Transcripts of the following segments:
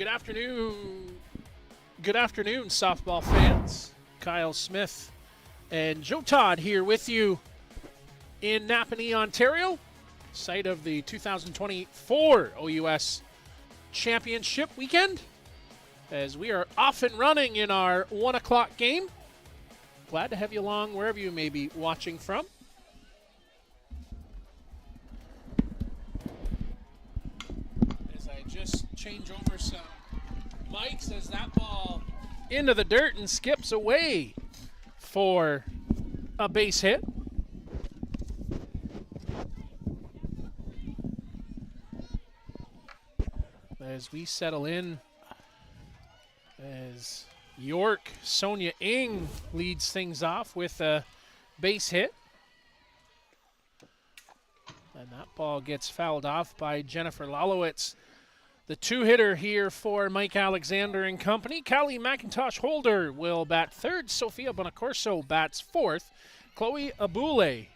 Good afternoon. Good afternoon, softball fans. Kyle Smith and Joe Todd here with you in Napanee, Ontario, site of the 2024 OUS Championship weekend, as we are off and running in our 1 o'clock game. Glad to have you along wherever you may be watching from. As I just change over some mics as that ball into the dirt and skips away for a base hit. As we settle in, as York, Sonia Ng leads things off with a base hit. And that ball gets fouled off by Jennifer Lalowitz. The two-hitter here for Mike Alexander and company. Callie McIntosh Holder will bat third. Sofia Bonacorso bats fourth. Chloe Abule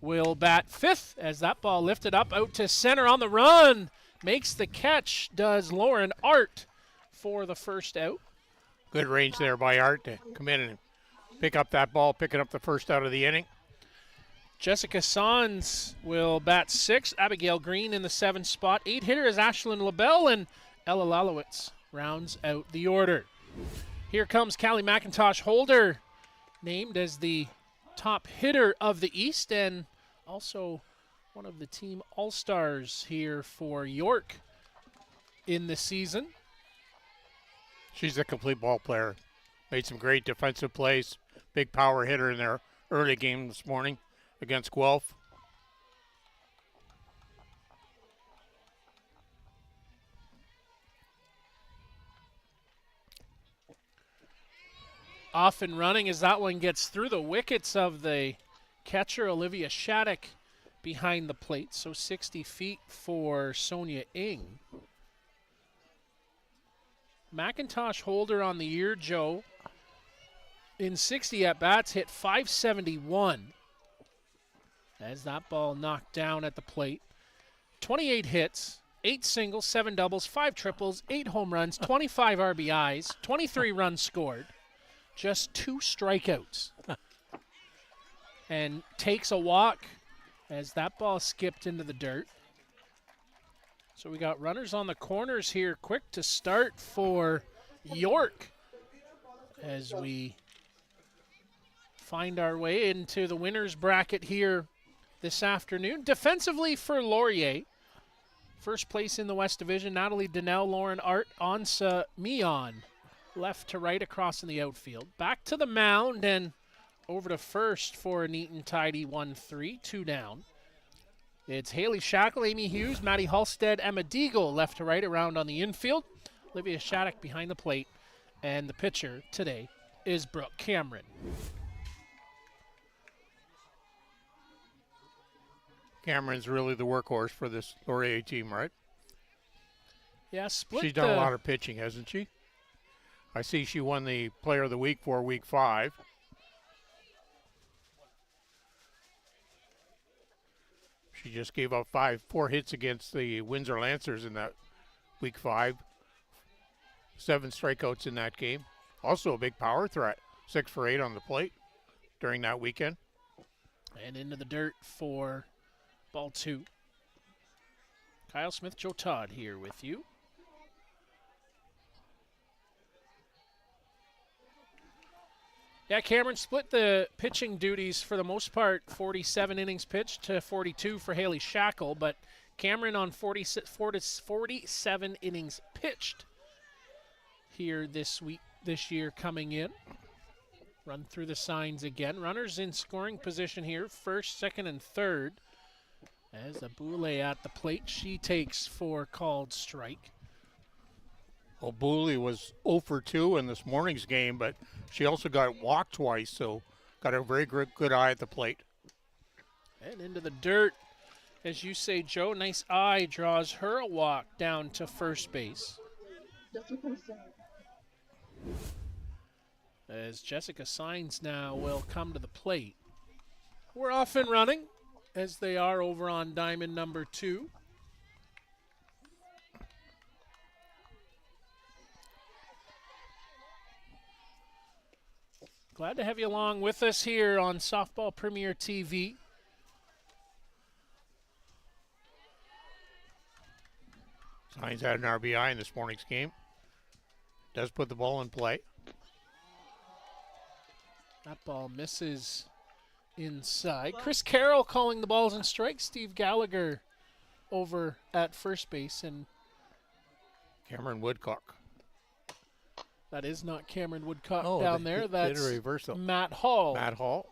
will bat fifth as that ball lifted up out to center on the run. Makes the catch, does Lauren Art for the first out. Good range there by Art to come in and pick up that ball, picking up the first out of the inning. Jessica Sons will bat sixth. Abigail Green in the seventh spot. Eight hitter is Ashlyn LaBelle, and Ella Lalowitz rounds out the order. Here comes Callie McIntosh Holder, named as the top hitter of the East and also one of the team all-stars here for York in the season. She's a complete ball player. Made some great defensive plays. Big power hitter in their early game this morning against Guelph. Off and running as that one gets through the wickets of the catcher, Olivia Shattuck, behind the plate. So 60 feet for Sonia Ng. McIntosh Holder on the year, Joe, in 60 at-bats, hit .571 as that ball knocked down at the plate. 28 hits, 8 singles, 7 doubles, 5 triples, 8 home runs, 25 RBIs, 23 runs scored, just 2 strikeouts. And takes a walk as that ball skipped into the dirt. So we got runners on the corners here, quick to start for York as we find our way into the winner's bracket here this afternoon. Defensively for Laurier, first place in the West Division, Natalie Donnell, Lauren Art, Ansa Mion, left to right across in the outfield. Back to the mound and over to first for a neat and tidy 1-3, 2 down. It's Haley Shackle, Amy Hughes, Maddie Halstead, Emma Deagle left to right around on the infield. Olivia Shattuck behind the plate. And the pitcher today is Brooke Cameron. Cameron's really the workhorse for this Laurier team, right? Yeah, split. She's done a lot of pitching, hasn't she? I see she won the Player of the Week for Week 5. She just gave up 4 hits against the Windsor Lancers in that Week 5. 7 strikeouts in that game. Also a big power threat. 6 for 8 on the plate during that weekend. And into the dirt for ball 2. Kyle Smith, Joe Todd here with you. Yeah, Cameron split the pitching duties for the most part, 47 innings pitched to 42 for Haley Shackle, but Cameron on 47 innings pitched here this year coming in. Run through the signs again. Runners in scoring position here, first, second, and third. As Abule at the plate, she takes for called strike. Abule was 0 for 2 in this morning's game, but she also got walked twice, so got a very good eye at the plate. And into the dirt, as you say, Joe. Nice eye draws her a walk down to first base. As Jessica Sines now will come to the plate. We're off and running, as they are over on diamond number 2. Glad to have you along with us here on Softball Premier TV. Signs had an RBI in this morning's game. Does put the ball in play. That ball misses inside. Chris Carroll calling the balls and strikes. Steve Gallagher over at first base, and Cameron Woodcock. that is not Cameron Woodcock down there. That's a reversal. Matt Hall. Matt Hall.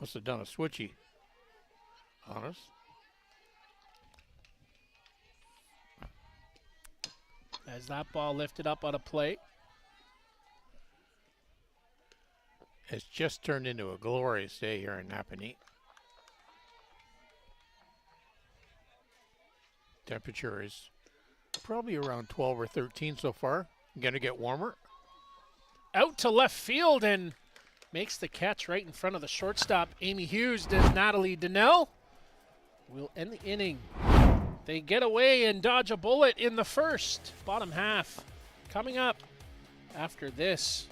Must have done a switchy on us. As that ball lifted up out of play. It's just turned into a glorious day here in Napanee. Temperature is probably around 12 or 13 so far. Going to get warmer. Out to left field and makes the catch right in front of the shortstop. Amy Hughes does Natalie Donnell. Will end the inning. They get away and dodge a bullet in the first. Bottom half coming up after this.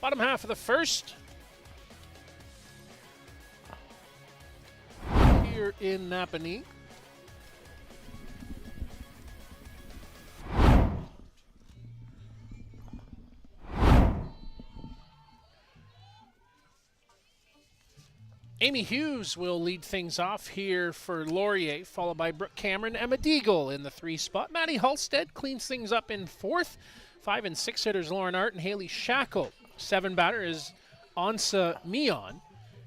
Bottom half of the first. Here in Napanee. Amy Hughes will lead things off here for Laurier, followed by Brooke Cameron, Emma Deagle in the 3 spot. Maddie Halstead cleans things up in 4th. 5 and 6 hitters Lauren Art and Haley Shackle. 7 batter is Ansa Mion.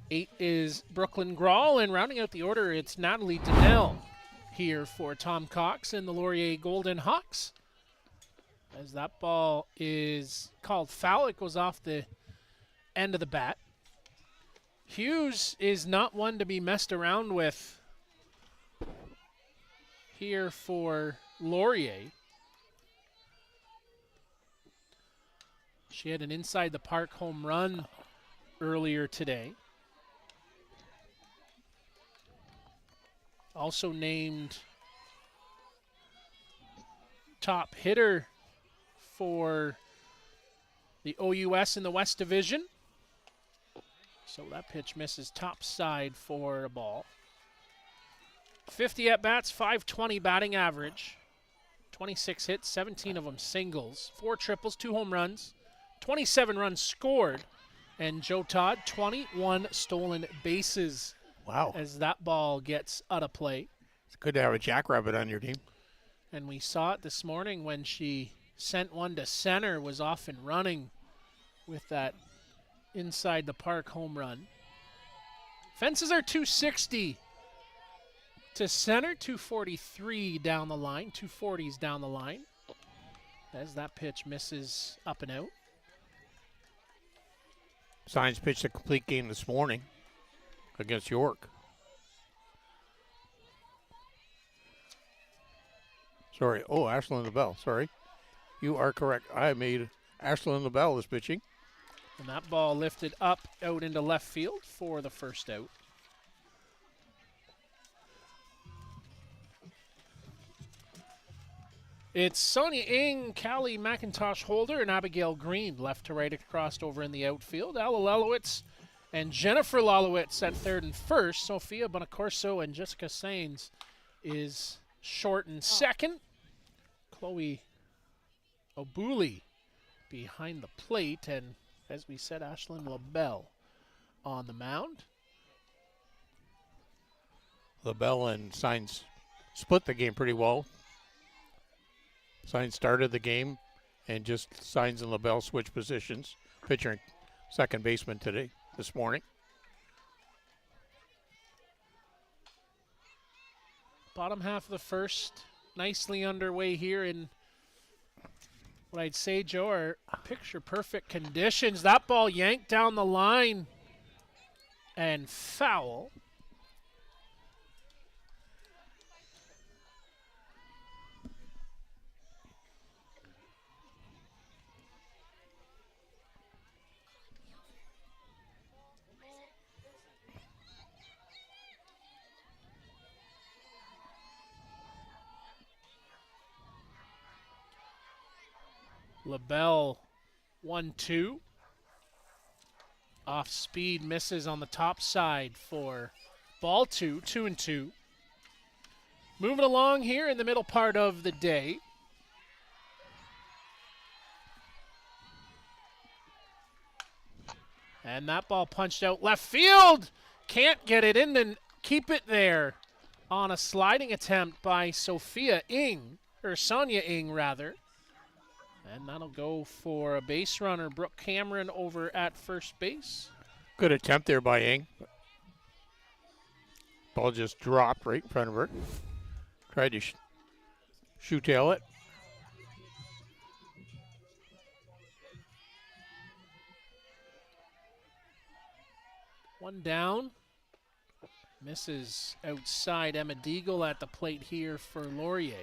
8 is Brooklyn Grawl, and rounding out the order, it's Natalie Donnell here for Tom Cox and the Laurier Golden Hawks. As that ball is called foul, it goes off the end of the bat. Hughes is not one to be messed around with here for Laurier. She had an inside the park home run earlier today. Also named top hitter for the OUS in the West Division. So that pitch misses top side for a ball. 50 at-bats, 520 batting average. 26 hits, 17 of them singles. 4 triples, 2 home runs. 27 runs scored. And Joe Todd, 21 stolen bases. Wow. As that ball gets out of play. It's good to have a jackrabbit on your team. And we saw it this morning when she sent one to center, was off and running with that inside the park home run. Fences are 260 to center, 243 down the line, 240s down the line. As that pitch misses up and out. Signs pitched a complete game this morning against York. Sorry. Oh, Ashlyn LaBelle. Sorry. You are correct. I made Ashlyn LaBelle is pitching. And that ball lifted up out into left field for the first out. It's Sonia Ing, Callie McIntosh Holder, and Abigail Green left to right across over in the outfield. Ella Lelowitz And Jennifer Lalowitz at third and first. Sophia Bonacorso and Jessica Sains is short and second. Chloe Obuli behind the plate. And as we said, Ashlyn LaBelle on the mound. LaBelle and Sains split the game pretty well. Sains started the game, and just Sains and LaBelle switched positions. Pitcher and second baseman this morning. Bottom half of the first, nicely underway here in what I'd say, Joe, are picture-perfect conditions. That ball yanked down the line and foul. LaBelle 1-2. Off speed, misses on the top side for ball 2, 2-2. Moving along here in the middle part of the day. And that ball punched out left field. Can't get it in and keep it there on a sliding attempt by Sonia Ing. And that'll go for a base runner, Brooke Cameron, over at first base. Good attempt there by Ing. Ball just dropped right in front of her. Tried to shoe-tail it. One down. Misses outside. Emma Deagle at the plate here for Laurier.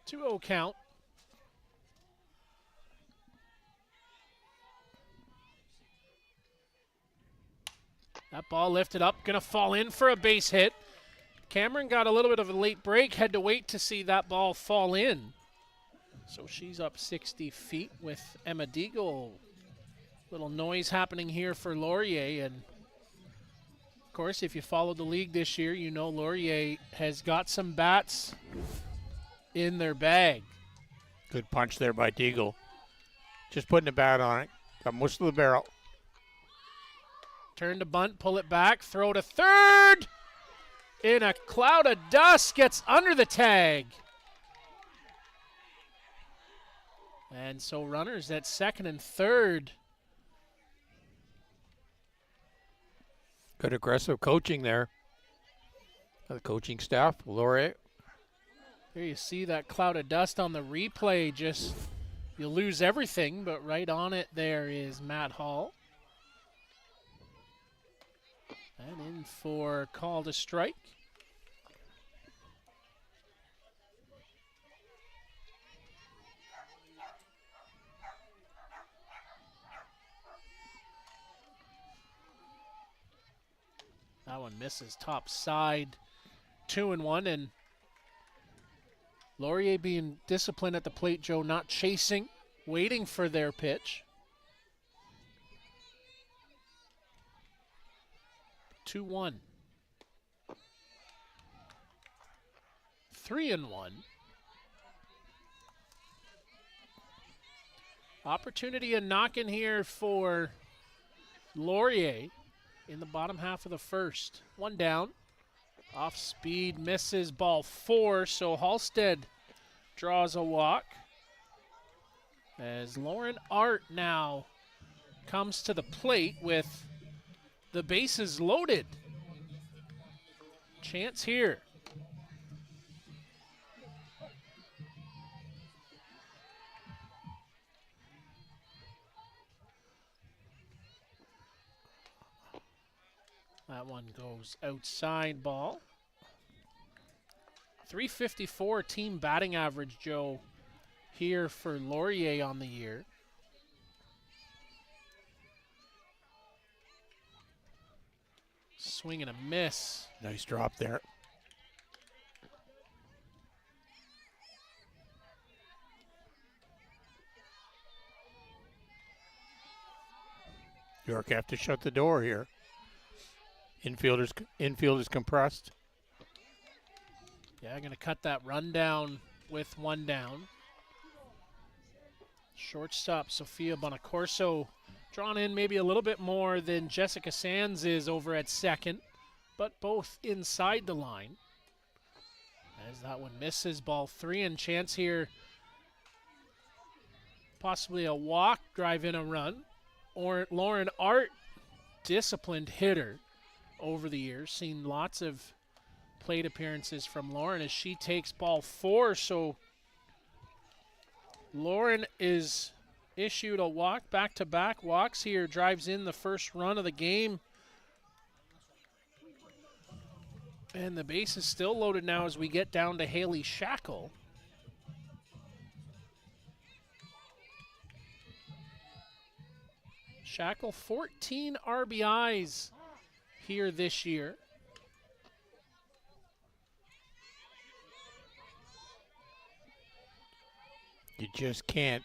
Two-0 count. That ball lifted up, gonna fall in for a base hit. Cameron got a little bit of a late break, had to wait to see that ball fall in. So she's up 60 feet with Emma Deagle. Little noise happening here for Laurier, and of course, if you followed the league this year, you know Laurier has got some bats in their bag. Good punch there by Deagle. Just putting a bat on it. Got most of the barrel. Turn to bunt, pull it back, throw to third. In a cloud of dust, gets under the tag. And so runners at second and third. Good aggressive coaching there. The coaching staff, Laurier. Here you see that cloud of dust on the replay. Just, you'll lose everything, but right on it there is Matt Hall. And in for call to strike. That one misses top side. 2-1, and Laurier being disciplined at the plate, Joe, not chasing, waiting for their pitch. 2-1. 3-1. Opportunity a knock in here for Laurier in the bottom half of the first. One down. Off speed, misses, ball 4, so Halstead draws a walk. As Lauren Art now comes to the plate with the bases loaded. Chance here. That one goes outside, ball. 354 team batting average, Joe, here for Laurier on the year. Swing and a miss. Nice drop there. York have to shut the door here. Infield is compressed. Yeah, going to cut that run down with one down. Shortstop Sofia Bonacorso drawn in maybe a little bit more than Jessica Sands is over at second, but both inside the line. As that one misses, ball 3 and chance here. Possibly a walk, drive in a run. Or Lauren Art, disciplined hitter over the years. Seen lots of plate appearances from Lauren as she takes ball 4. So Lauren is issued a walk, back-to-back walks here. Drives in the first run of the game. And the base is still loaded now as we get down to Haley Shackle. Shackle, 14 RBIs here this year. You just can't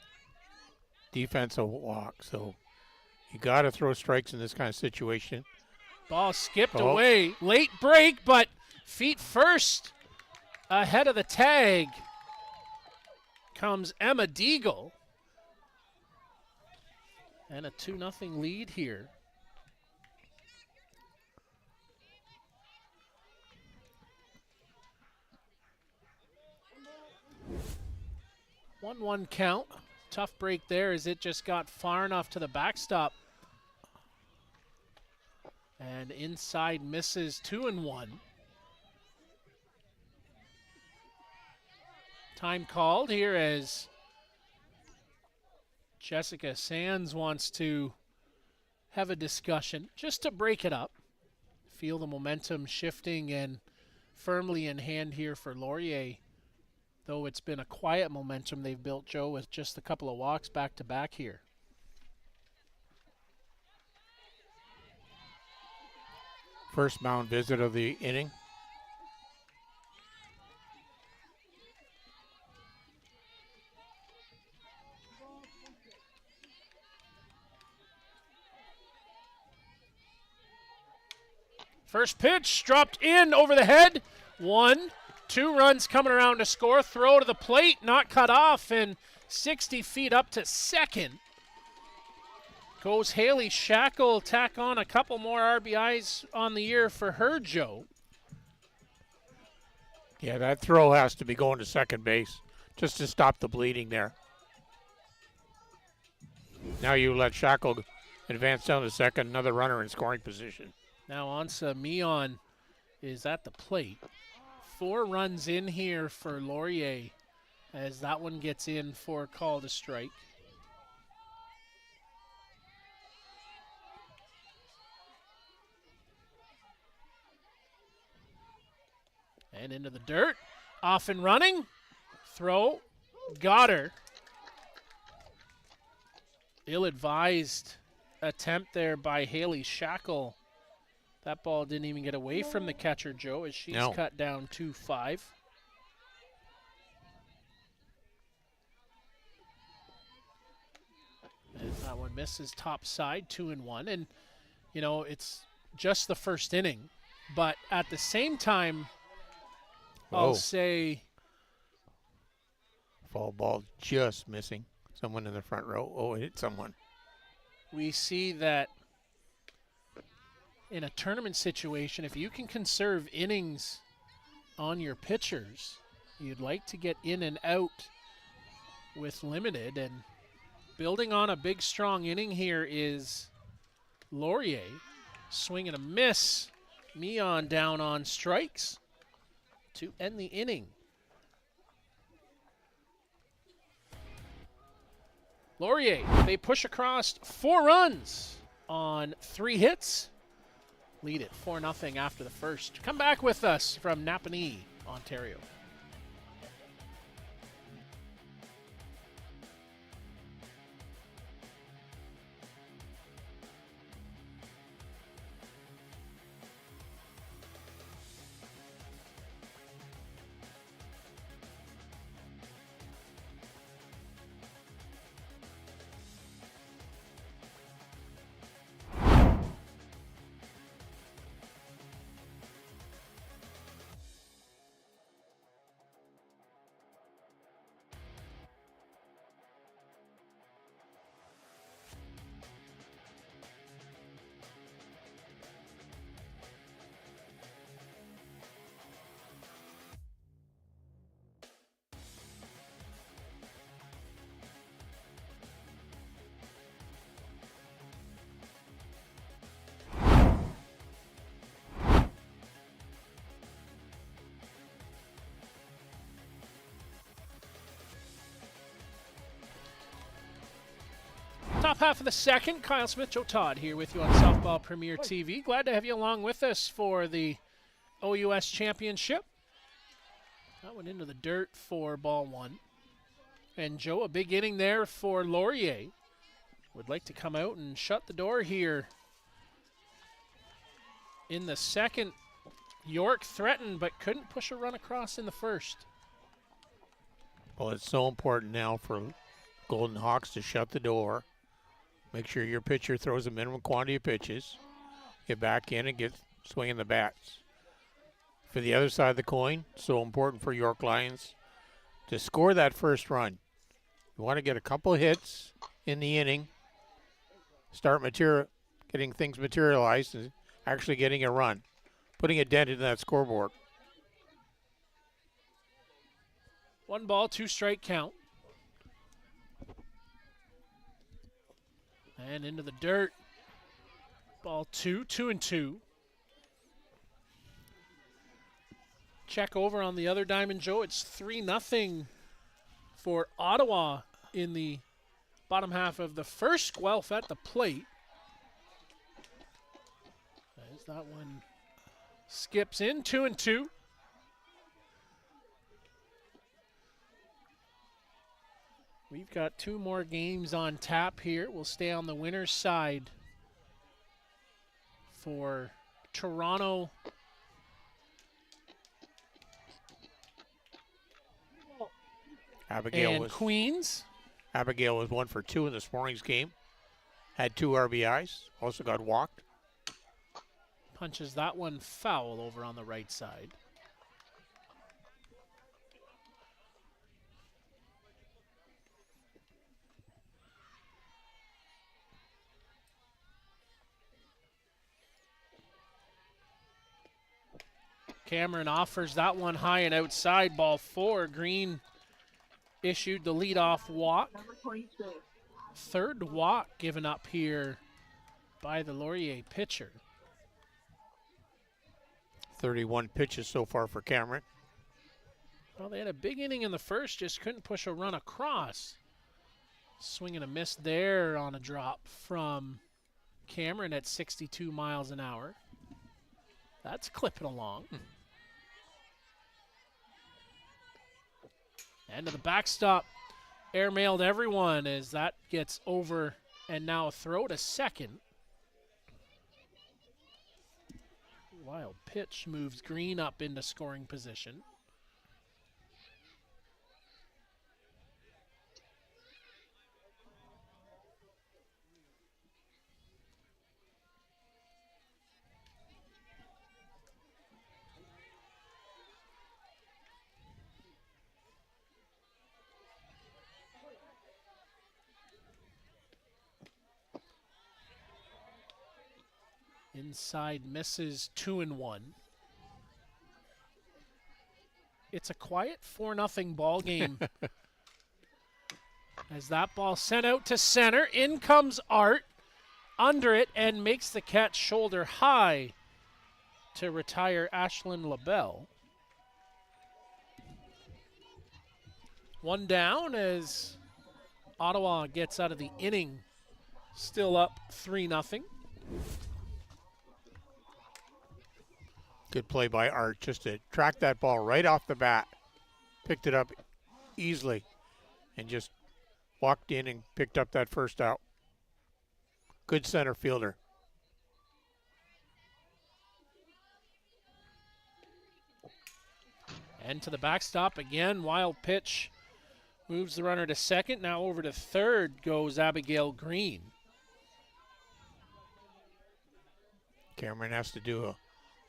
defense a walk, so you got to throw strikes in this kind of situation. Ball skipped away. Late break, but feet first ahead of the tag comes Emma Deagle. And a 2-0 lead here. One count. Tough break there as it just got far enough to the backstop. And inside misses 2-1. Time called here as Jessica Sands wants to have a discussion just to break it up. Feel the momentum shifting and firmly in hand here for Laurier. Though it's been a quiet momentum they've built, Joe, with just a couple of walks back to back here. First mound visit of the inning. First pitch dropped in over the head. 1, 2 runs coming around to score. Throw to the plate, not cut off, and 60 feet up to second. Goes Haley Shackle, tack on a couple more RBIs on the year for her, Joe. Yeah, that throw has to be going to second base just to stop the bleeding there. Now you let Shackle advance down to second, another runner in scoring position. Now Ansa Mion is at the plate. 4 runs in here for Laurier as that one gets in for a call to strike. And into the dirt. Off and running. Throw. Got her. Ill-advised attempt there by Haley Shackle. That ball didn't even get away from the catcher, Joe, as she's cut down 2-5. And that one misses top side, 2-1. And, you know, it's just the first inning. But at the same time, I'll say... Fall ball just missing. Someone in the front row. Oh, it hit someone. We see that in a tournament situation, if you can conserve innings on your pitchers, you'd like to get in and out with limited. And building on a big, strong inning here is Laurier. Swing and a miss. Mion down on strikes to end the inning. Laurier, they push across 4 runs on 3 hits. Lead it 4-0 after the first. Come back with us from Napanee, Ontario. Top half of the second, Kyle Smith, Joe Todd here with you on Softball Premier TV. Glad to have you along with us for the OUS Championship. That went into the dirt for ball one. And Joe, a big inning there for Laurier. Would like to come out and shut the door here. In the second, York threatened but couldn't push a run across in the first. Well, it's so important now for Golden Hawks to shut the door. Make sure your pitcher throws a minimum quantity of pitches. Get back in and get swinging the bats. For the other side of the coin, so important for York Lions to score that first run. You want to get a couple hits in the inning, start getting things materialized and actually getting a run, putting a dent in that scoreboard. 1 ball, 2 strike count. And into the dirt. Ball 2, 2-2. Check over on the other diamond, Joe. It's 3-0 for Ottawa in the bottom half of the first. Guelph at the plate. As that one skips in, 2-2. We've got 2 more games on tap here. We'll stay on the winner's side for Toronto. Abigail Queens. Abigail was 1 for 2 in this morning's game. Had 2 RBIs. Also got walked. Punches that one foul over on the right side. Cameron offers that one high and outside, ball 4. Green issued the leadoff walk. Third walk given up here by the Laurier pitcher. 31 pitches so far for Cameron. Well, they had a big inning in the first, just couldn't push a run across. Swing and a miss there on a drop from Cameron at 62 miles an hour. That's clipping along. And to the backstop, airmailed everyone as that gets over and now a throw to second. Wild pitch moves Green up into scoring position. Inside misses, 2-1. It's a quiet 4-0 ball game. As that ball sent out to center, in comes Art under it and makes the catch shoulder high to retire Ashlyn LaBelle. 1 down as Ottawa gets out of the inning, still up 3-0. Good play by Art just to track that ball right off the bat. Picked it up easily and just walked in and picked up that first out. Good center fielder. And to the backstop again, wild pitch. Moves the runner to second. Now over to third goes Abigail Green. Cameron has to do a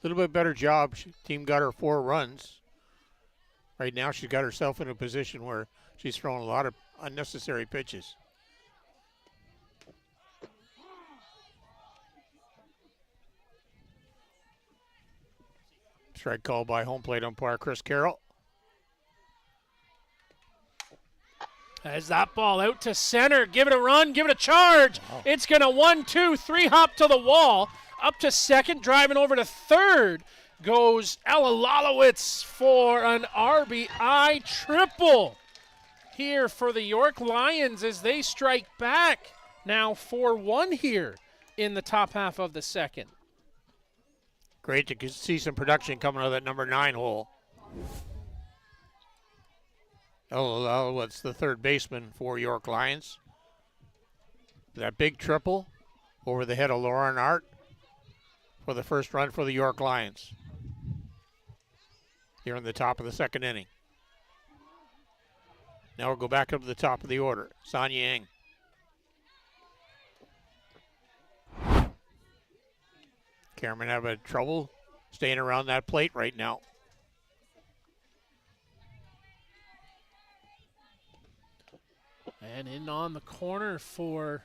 little bit better job. Team got her 4 runs. Right now she's got herself in a position where she's throwing a lot of unnecessary pitches. Strike call by home plate umpire Chris Carroll. As that ball out to center, give it a run, give it a charge. Oh. It's going to 1-2-3 hop to the wall. Up to second, driving over to third goes Ella Lalowitz for an RBI triple here for the York Lions as they strike back Now 4-1 here in the top half of the second. Great to see some production coming out of that number 9 hole. What's the third baseman for York Lions? That big triple over the head of Laurier Art for the first run for the York Lions here in the top of the second inning. Now we'll go back up to the top of the order. Sonia Ing. Cameron having trouble staying around that plate right now. And in on the corner for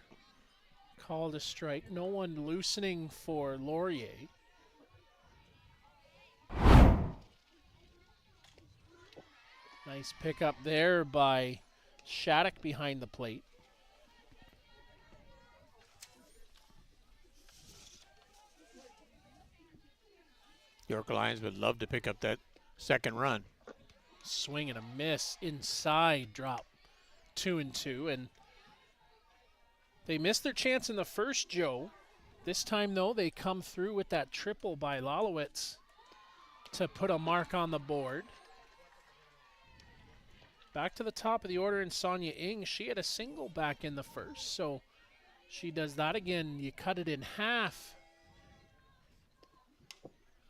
called a strike. No one loosening for Laurier. Nice pickup there by Shattuck behind the plate. York Lions would love to pick up that second run. Swing and a miss inside, drop 2-2, and they missed their chance in the first, Joe. This time, though, they come through with that triple by Lalowitz to put a mark on the board. Back to the top of the order in Sonia Ing. She had a single back in the first, so she does that again. You cut it in half.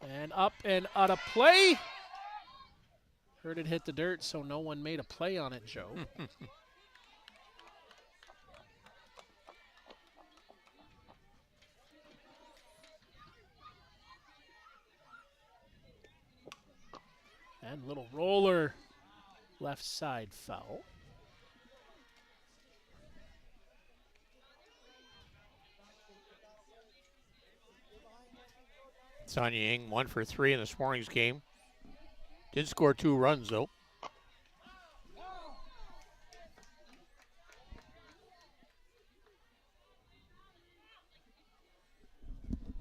And up and out of play. Heard it hit the dirt, so no one made a play on it, Joe. And little roller, left side foul. Sonia Ing 1 for 3 in this morning's game. Did score 2 runs though.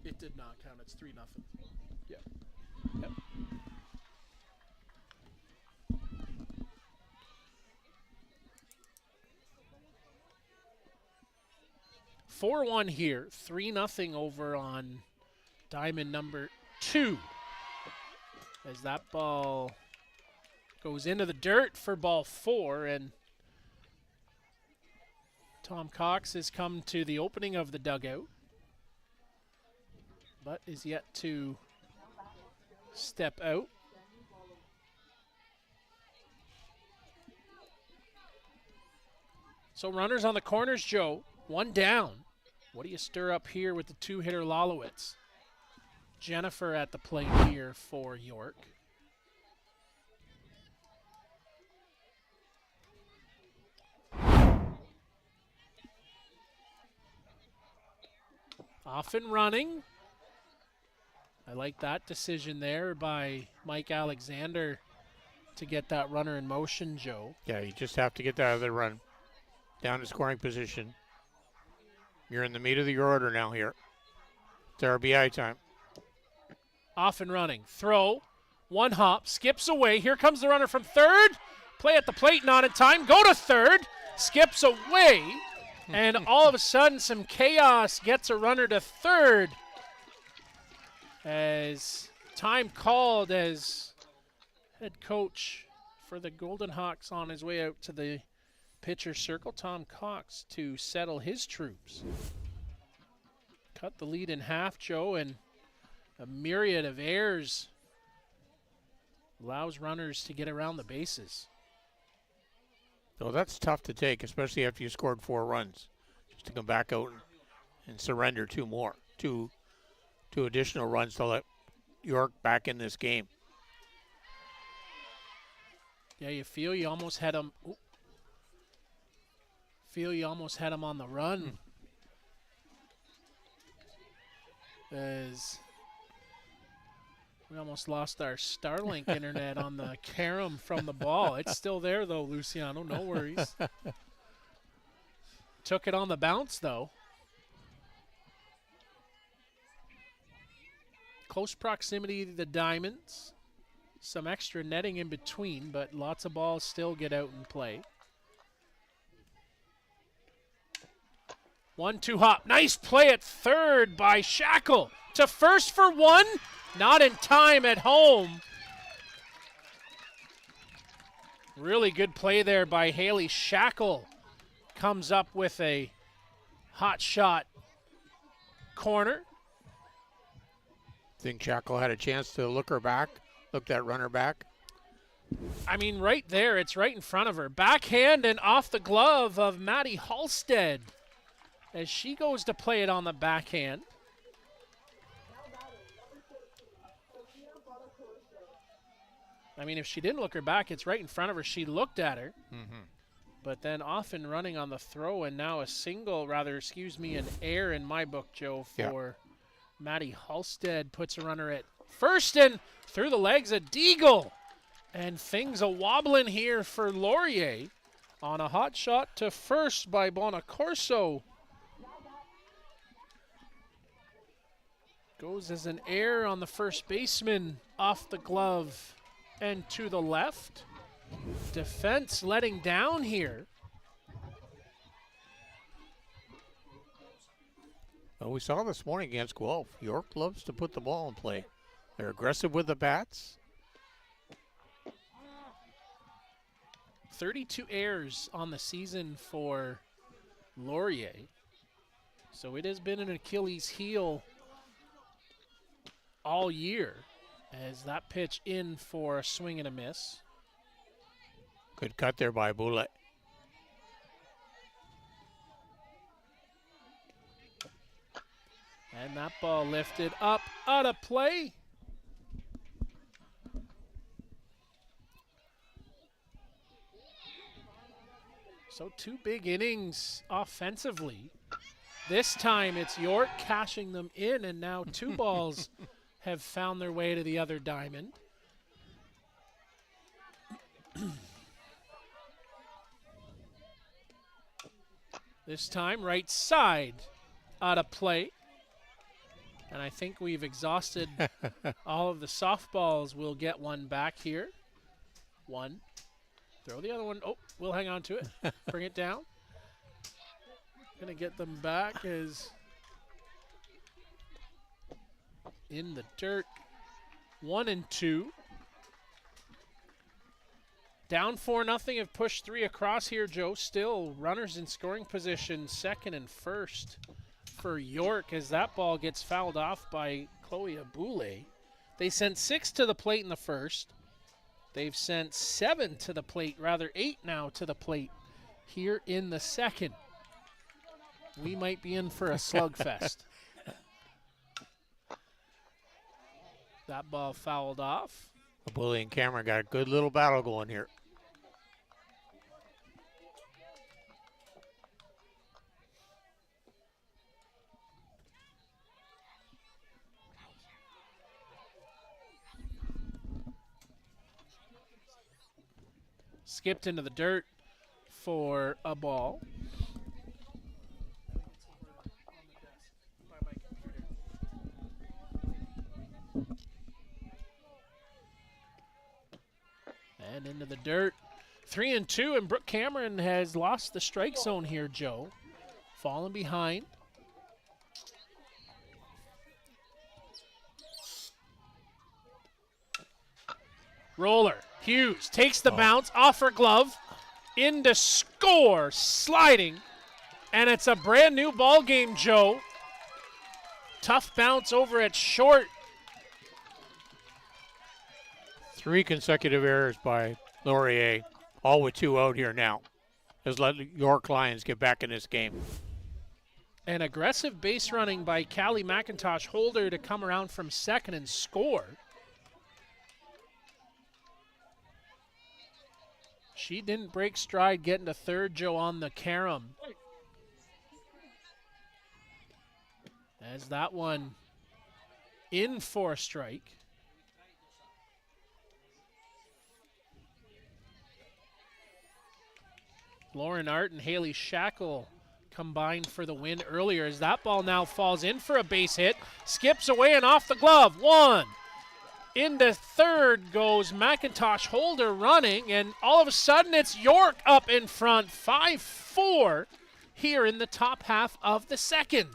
It did not count. It's 3-0. Yep. Yep. (4-1) here. 3-0 over on diamond number 2. As that ball goes into the dirt for ball 4, and Tom Cox has come to the opening of the dugout, but is yet to step out. So runners on the corners, Joe. 1 down. What do you stir up here with the 2-hitter Lalowitz? Jennifer at the plate here for York. Off and running. I like that decision there by Mike Alexander to get that runner in motion, Joe. Yeah, you just have to get that other run down to scoring position. You're in the meat of your order now here. It's RBI time. Off and running. Throw. 1 hop. Skips away. Here comes the runner from third. Play at the plate, not in time. Go to third. Skips away. And all of a sudden, some chaos gets a runner to third. As time called as head coach for the Golden Hawks on his way out to the pitcher circle, Tom Cox, to settle his troops. Cut the lead in half, Joe, and a myriad of errors allows runners to get around the bases. So that's tough to take, especially after you scored 4 runs. Just to come back out and surrender 2 more. Two additional runs to let York back in this game. Yeah, you feel you almost had him. Feel you almost had him on the run. As we almost lost our Starlink internet on the carom from the ball. It's still there, though, Luciano. No worries. Took it on the bounce, though. Close proximity to the diamonds. Some extra netting in between, but lots of balls still get out and play. 1-2 hop. Nice play at third by Shackle. To first for one. Not in time at home. Really good play there by Haley Shackle. Comes up with a hot shot corner. Think Shackle had a chance to look that runner back? I mean, right there, it's right in front of her. Backhand and off the glove of Maddie Halstead as she goes to play it on the backhand. I mean, if she didn't look her back, it's right in front of her. She looked at her. But then off and running on the throw, and now an error in my book, Joe, for Maddie Halstead. Puts a runner at first and through the legs of Deagle. And things a wobbling here for Laurier on a hot shot to first by Bonacorso. Goes as an error on the first baseman, off the glove and to the left. Defense letting down here. Well, we saw this morning against Guelph. York loves to put the ball in play. They're aggressive with the bats. 32 errors on the season for Laurier. So it has been an Achilles heel all year, as that pitch in for a swing and a miss. Good cut there by Boulet. And that ball lifted up out of play. So 2 big innings offensively. This time it's York cashing them in, and now 2 balls have found their way to the other diamond. This time right side out of play. And I think we've exhausted all of the softballs. We'll get one back here. One. Throw the other one. Oh, we'll hang on to it. Bring it down. Gonna get them back as in the dirt. 1 and 2. Down 4-0. Have pushed 3 across here, Joe. Still runners in scoring position, second and first for York as that ball gets fouled off by Chloe Aboule. They sent 6 to the plate in the first. They've sent 7 to the plate, rather 8 now to the plate here in the second. We might be in for a slugfest. That ball fouled off. Aboule and Cameron got a good little battle going here. Skipped into the dirt for a ball. And into the dirt. 3 and 2, and Brooke Cameron has lost the strike zone here, Joe. Falling behind. Roller. Hughes takes the bounce off her glove. Into score. Sliding. And it's a brand new ball game, Joe. Tough bounce over at short. 3 consecutive errors by Laurier, all with 2 out here now. Has let York Lions get back in this game. An aggressive base running by Callie McIntosh Holder to come around from second and score. She didn't break stride getting to third, Joe, on the carom. As that one in for a strike. Lauren Art and Haley Shackle combined for the win earlier as that ball now falls in for a base hit. Skips away and off the glove. 1. Into third goes McIntosh Holder running, and all of a sudden it's York up in front. 5-4 here in the top half of the second.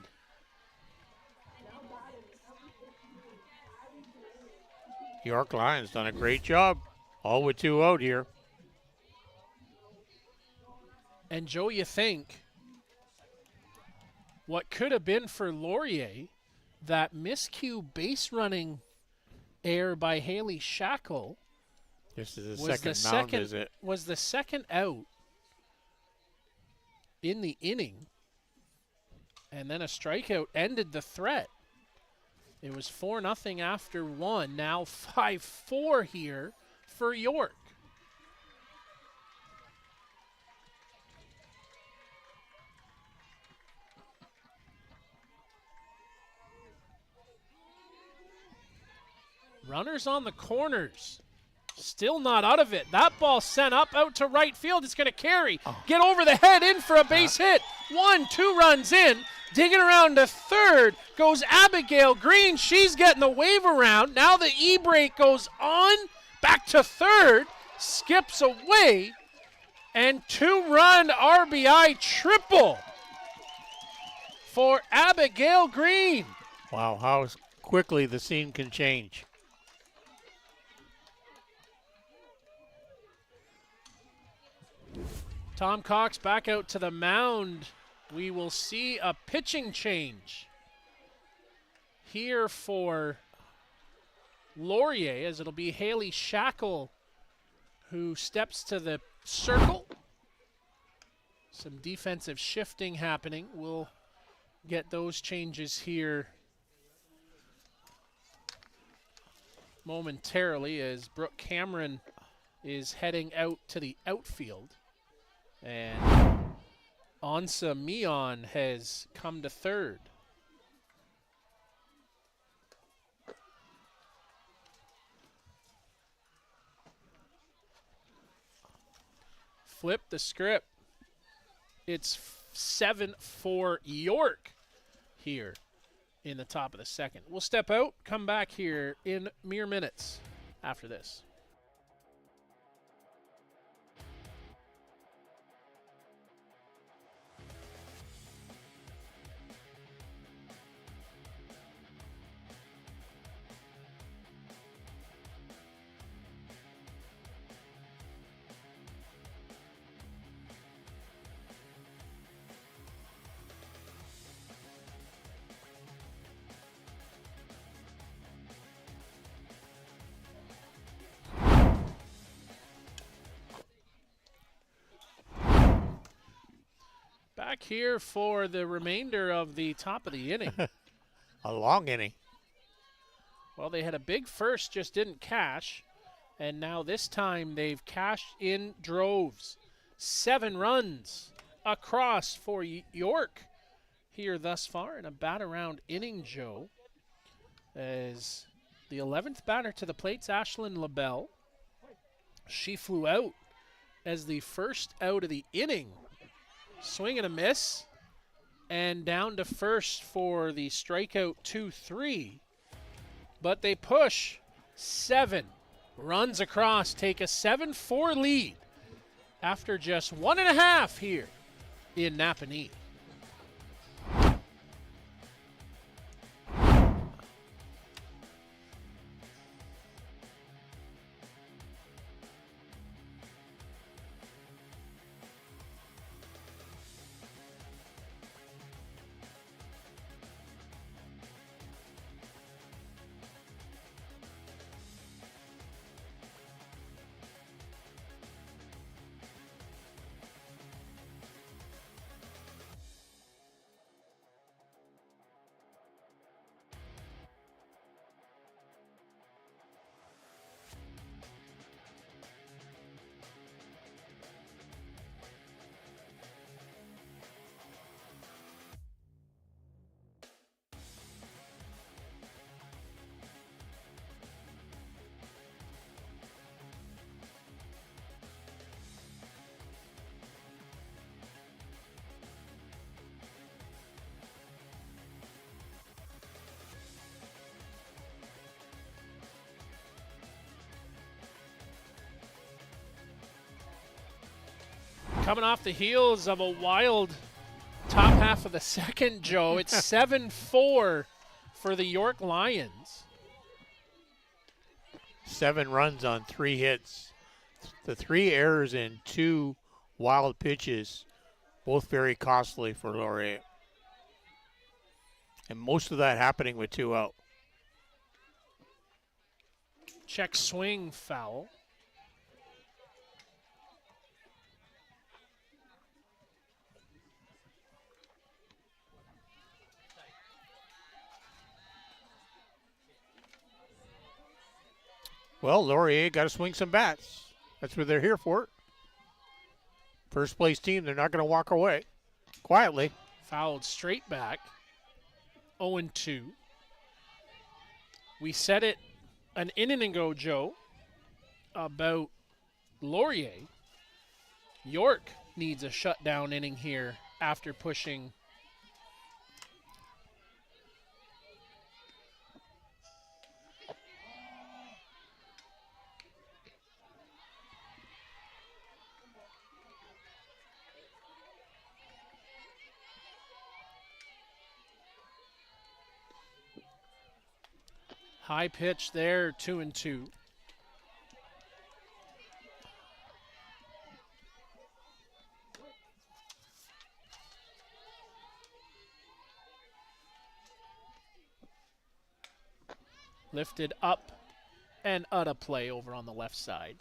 York Lions done a great job. All with 2 out here. And Joe, you think what could have been for Laurier, that miscue base running error by Haley Shackle This is the second mound visit. Was the second out in the inning, and then a strikeout ended the threat. It was 4-0 after 1. Now 5-4 here for York. Runners on the corners. Still not out of it. That ball sent up out to right field. It's going to carry. Get over the head, in for a base hit. 1-2 runs in. Digging around to third goes Abigail Green. She's getting the wave around. Now the E-brake goes on. Back to third. Skips away. And 2-run RBI triple for Abigail Green. Wow, how quickly the scene can change. Tom Cox back out to the mound. We will see a pitching change here for Laurier, as it'll be Haley Shackle who steps to the circle. Some defensive shifting happening. We'll get those changes here momentarily as Brooke Cameron is heading out to the outfield. And Ansa Mion has come to third. Flip the script. It's 7-4 York here in the top of the second. We'll step out, come back here in mere minutes after this. Back here for the remainder of the top of the inning. A long inning. Well, they had a big first, just didn't cash. And now this time they've cashed in droves. 7 runs across for York here thus far in a bat-around inning, Joe. As the 11th batter to the plate's Ashlyn LaBelle. She flew out as the first out of the inning. Swing and a miss, and down to first for the strikeout 2-3. But they push 7 runs across, take a 7-4 lead after just 1.5 here in Napanee. Coming off the heels of a wild half of the second, Joe. It's 7-4 for the York Lions. 7 runs on 3 hits. The 3 errors and 2 wild pitches, both very costly for Laurier. And most of that happening with 2 out. Check swing, foul. Well, Laurier got to swing some bats. That's what they're here for. First place team, they're not going to walk away quietly. Fouled straight back. 0-2. We said it an inning ago, Joe, about Laurier. York needs a shutdown inning here after pushing. High pitch there, 2-2. Lifted up and out of play over on the left side.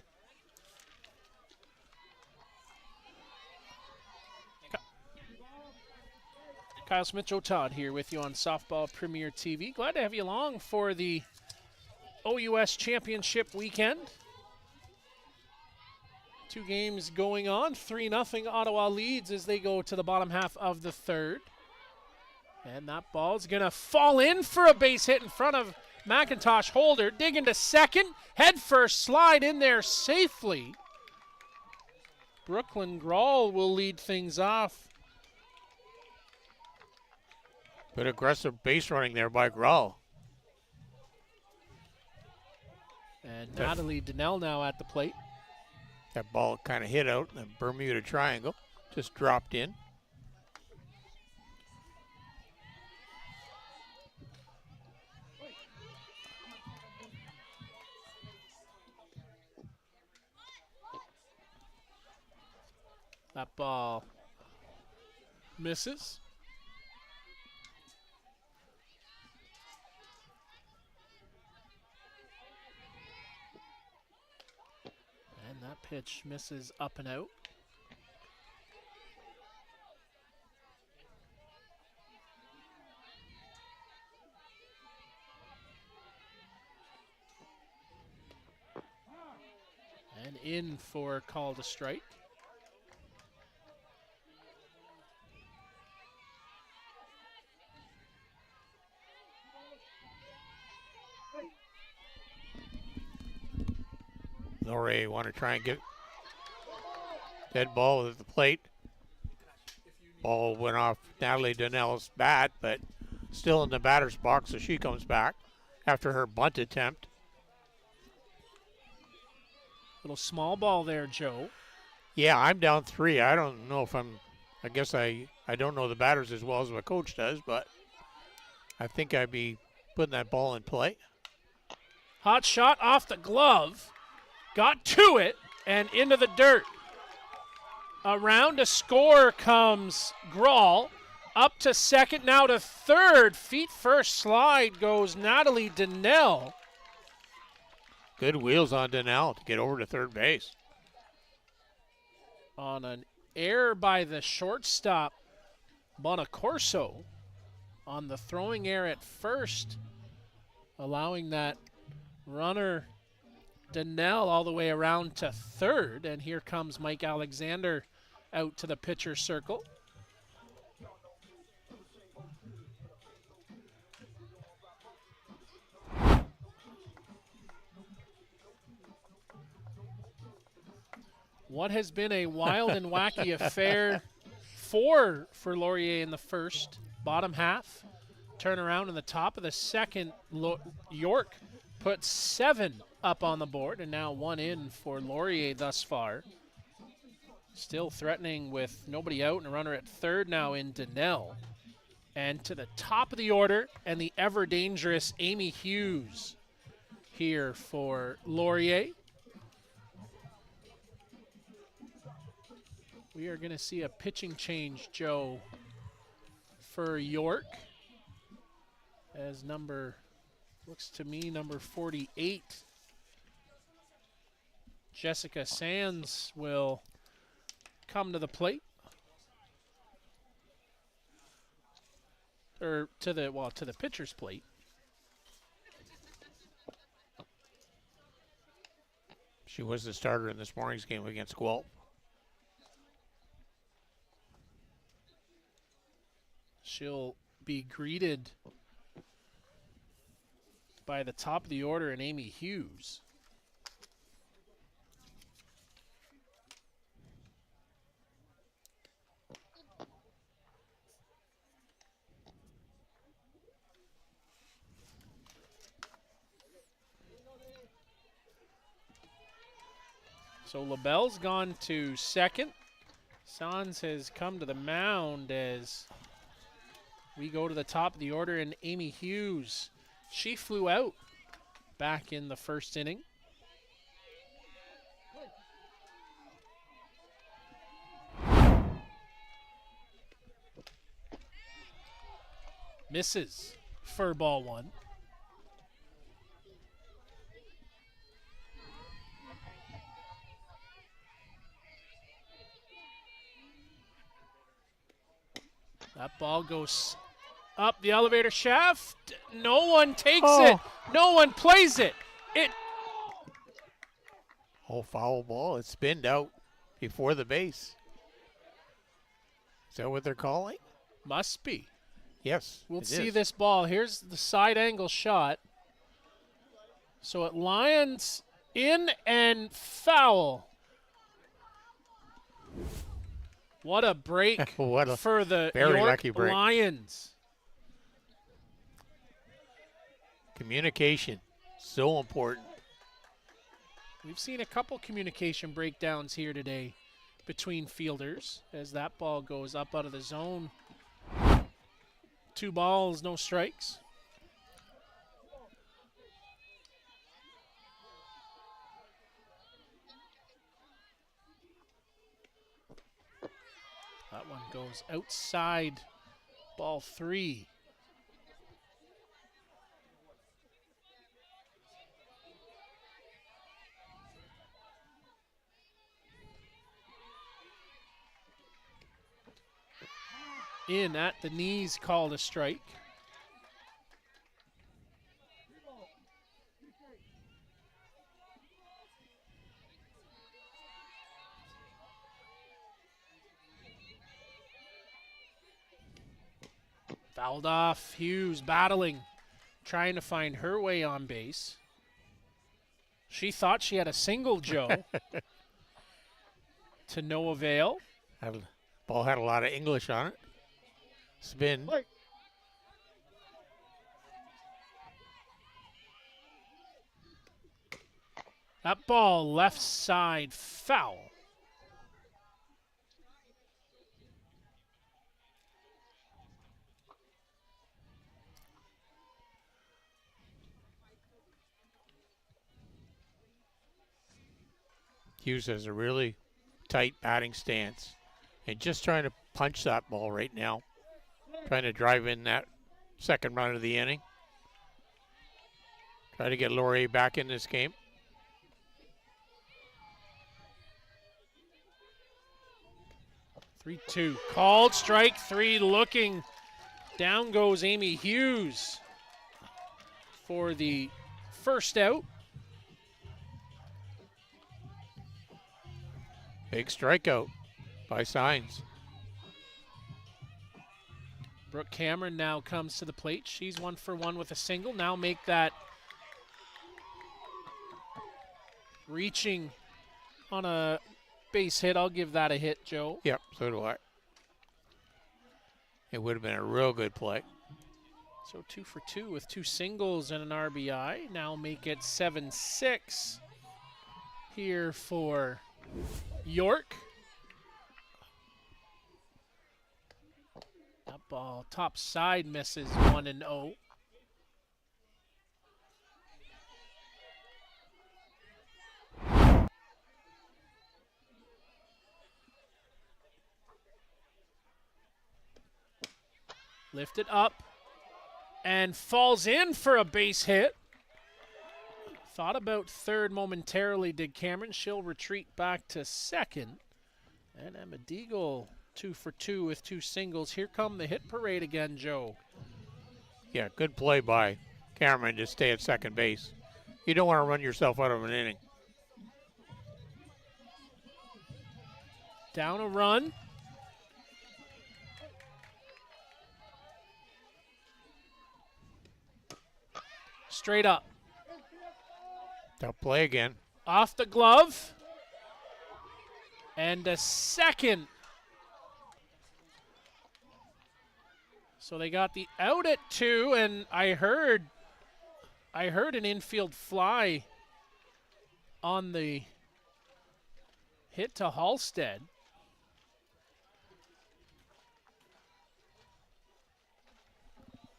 Kyle Smith, Joe Todd here with you on Softball Premier TV. Glad to have you along for the OUS Championship weekend. 2 games going on. 3-0 Ottawa leads as they go to the bottom half of the third. And that ball's going to fall in for a base hit in front of McIntosh. Holder digging to second. Head first, slide in there safely. Brooklyn Grawl will lead things off. Good aggressive base running there by Grawl. And Natalie Donnell now at the plate. That ball kind of hit out in the Bermuda Triangle. Just dropped in. That ball misses. And that pitch misses up and out. And in for call to strike. Laurier want to try and get dead ball at the plate. Ball went off Natalie Donnell's bat, but still in the batter's box, so she comes back after her bunt attempt. Little small ball there, Joe. Yeah, I'm down 3. I don't know if I guess I don't know the batters as well as my coach does, but I think I'd be putting that ball in play. Hot shot off the glove. Got to it and into the dirt. Around to score comes Grawl. Up to second, now to third. Feet first slide goes Natalie Donnell. Good wheels on Donnell to get over to third base. On an error by the shortstop, Bonacorso, on the throwing error at first, allowing that runner Donnell all the way around to third. And here comes Mike Alexander out to the pitcher circle. What has been a wild and wacky affair. 4 for Laurier in the first, bottom half. Turn around in the top of the second. York puts 7 up on the board, and now 1 in for Laurier thus far. Still threatening with nobody out and a runner at third now in Donnell. And to the top of the order, and the ever dangerous Amy Hughes here for Laurier. We are going to see a pitching change, Joe, for York. As looks to me, number 48, Jessica Sands will come to the plate. Or to the pitcher's plate. She was the starter in this morning's game against Guelph. She'll be greeted by the top of the order and Amy Hughes. So LaBelle's gone to second. Sands has come to the mound as we go to the top of the order, and Amy Hughes, she flew out back in the first inning. Misses for ball one. That ball goes up the elevator shaft. No one takes it. No one plays it. Foul ball. It spinned out before the base. Is that what they're calling? Must be. Yes. We'll see this ball. Here's the side angle shot. So it lands in and foul. What a break for the very York lucky break. Lions. Communication, so important. We've seen a couple communication breakdowns here today between fielders as that ball goes up out of the zone. 2 balls, no strikes. That one goes outside, ball 3. In at the knees, called a strike. Fouled off. Hughes battling, trying to find her way on base. She thought she had a single, Joe. To no avail. Ball had a lot of English on it. Spin. That ball left side, foul. Hughes has a really tight batting stance and just trying to punch that ball right now. Trying to drive in that second run of the inning. Try to get Laurier back in this game. Three-two. Called strike 3, looking. Down goes Amy Hughes for the first out. Big strikeout by Signs. Brooke Cameron now comes to the plate. She's 1 for 1 with a single. Now make that reaching on a base hit. I'll give that a hit, Joe. Yep, so do I. It would have been a real good play. So 2 for 2 with 2 singles and an RBI. Now make it 7-6 here for York. That ball top side misses 1-0. Lifted up and falls in for a base hit. Thought about third momentarily, did Cameron. She'll retreat back to second. And Emma Deagle 2 for 2 with 2 singles. Here come the hit parade again, Joe. Yeah, good play by Cameron to stay at second base. You don't want to run yourself out of an inning. Down a run. Straight up. Tough play again. Off the glove. And a second. So they got the out at 2, and I heard an infield fly on the hit to Halstead.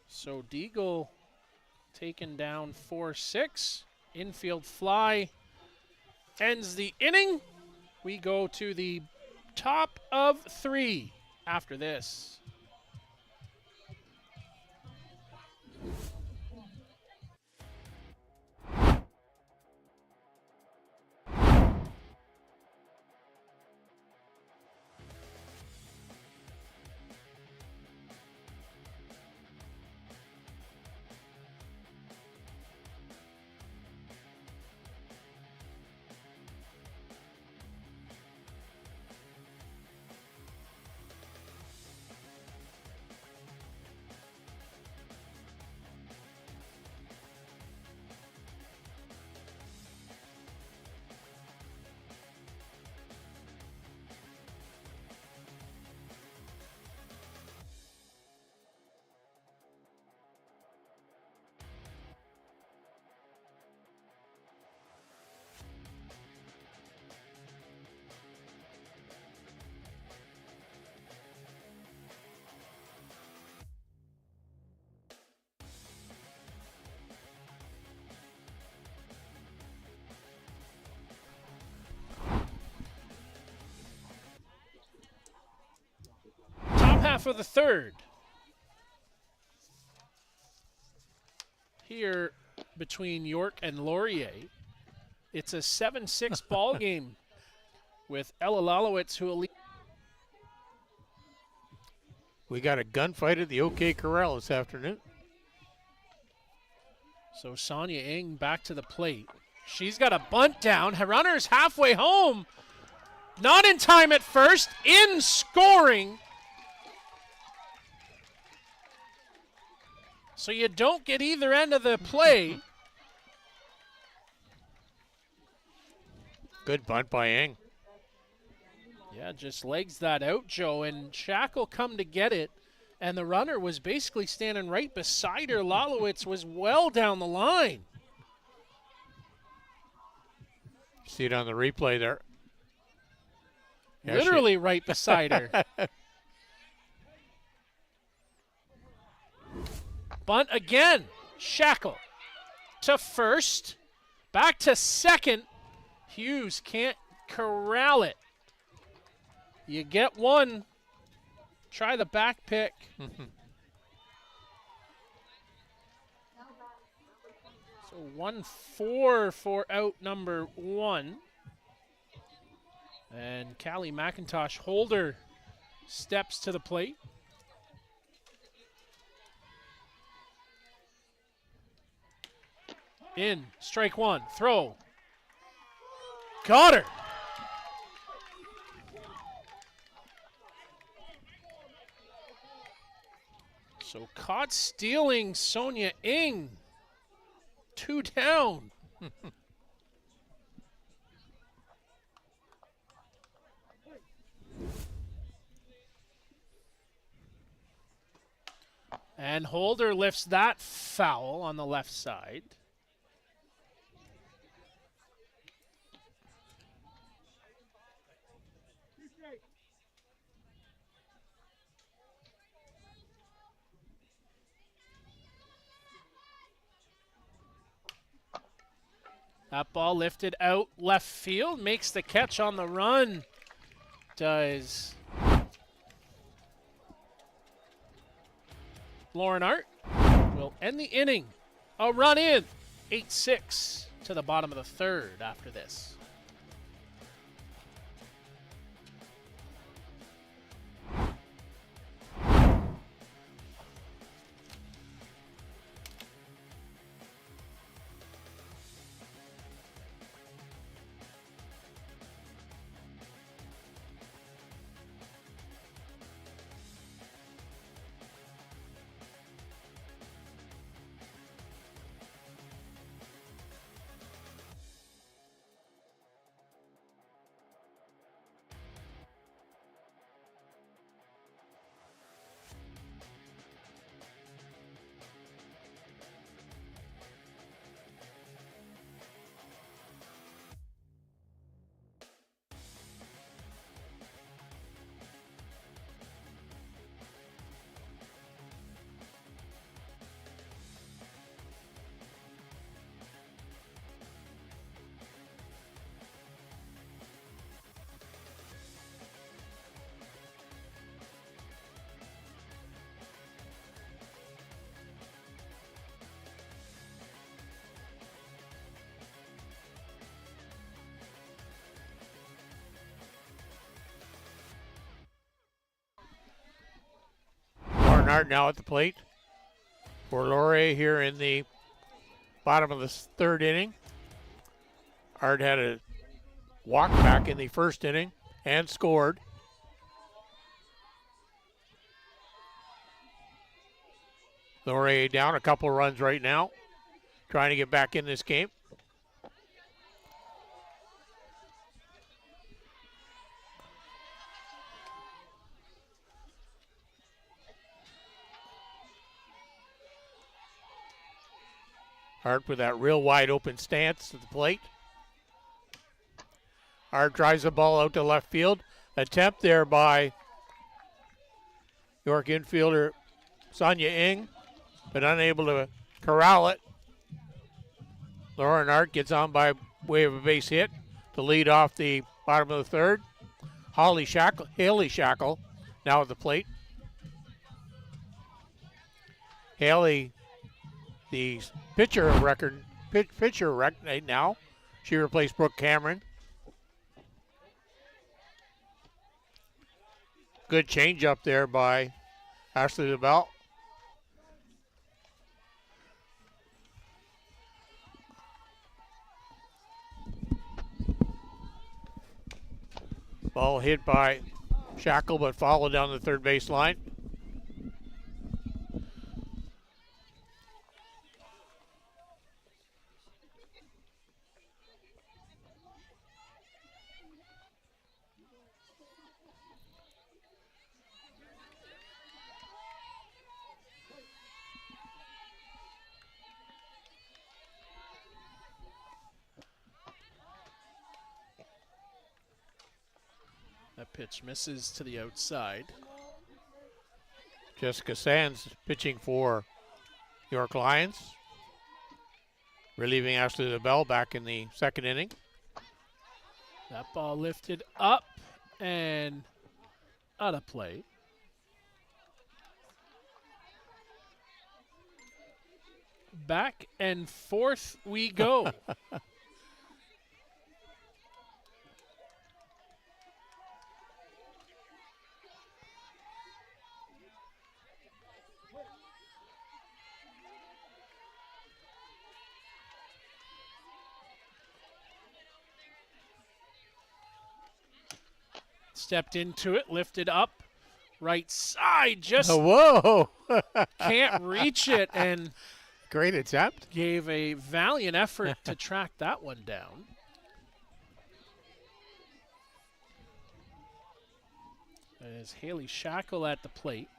So Deagle taken down 4-6. Infield fly ends the inning. We go to the top of 3 after this. Half of the third. Here between York and Laurier. It's a 7-6 ball game with Ella Lalowitz who will lead. We got a gunfight at the OK Corral this afternoon. So Sonia Ng back to the plate. She's got a bunt down. Her runner's halfway home. Not in time at first. In scoring. So you don't get either end of the play. Good bunt by Ng. Yeah, just legs that out, Joe. And Shackle come to get it. And the runner was basically standing right beside her. Lalowitz was well down the line. See it on the replay there. Yeah, Literally right beside her. Bunt again. Shackle to first. Back to second. Hughes can't corral it. You get one. Try the back pick. So 1-4 for out number 1. And Callie McIntosh Holder steps to the plate. In, strike 1, throw. Got her. So caught stealing Sonia Ng. 2 down. And Holder lifts that foul on the left side. That ball lifted out left field, makes the catch on the run. Does Lauren Art will end the inning. A run in, 8-6 to the bottom of the third after this. Art now at the plate for Laurier here in the bottom of the third inning. Art had a walk back in the first inning and scored. Laurier down a couple runs right now, trying to get back in this game. Art with that real wide open stance at the plate. Art drives the ball out to left field. Attempt there by York infielder Sonia Ng, but unable to corral it. Lauren Art gets on by way of a base hit to lead off the bottom of the third. Haley Shackle now at the plate. Haley, the pitcher right now. She replaced Brooke Cameron. Good change up there by Ashley DeBell. Ball hit by Shackle, but followed down the third base line. That pitch misses to the outside. Jessica Sands pitching for York Lions, relieving Ashley DeBell back in the second inning. That ball lifted up and out of play. Back and forth we go. Stepped into it, lifted up, right side, just whoa! can't reach it, and great attempt. Gave a valiant effort to track that one down. That is Haley Shackle at the plate.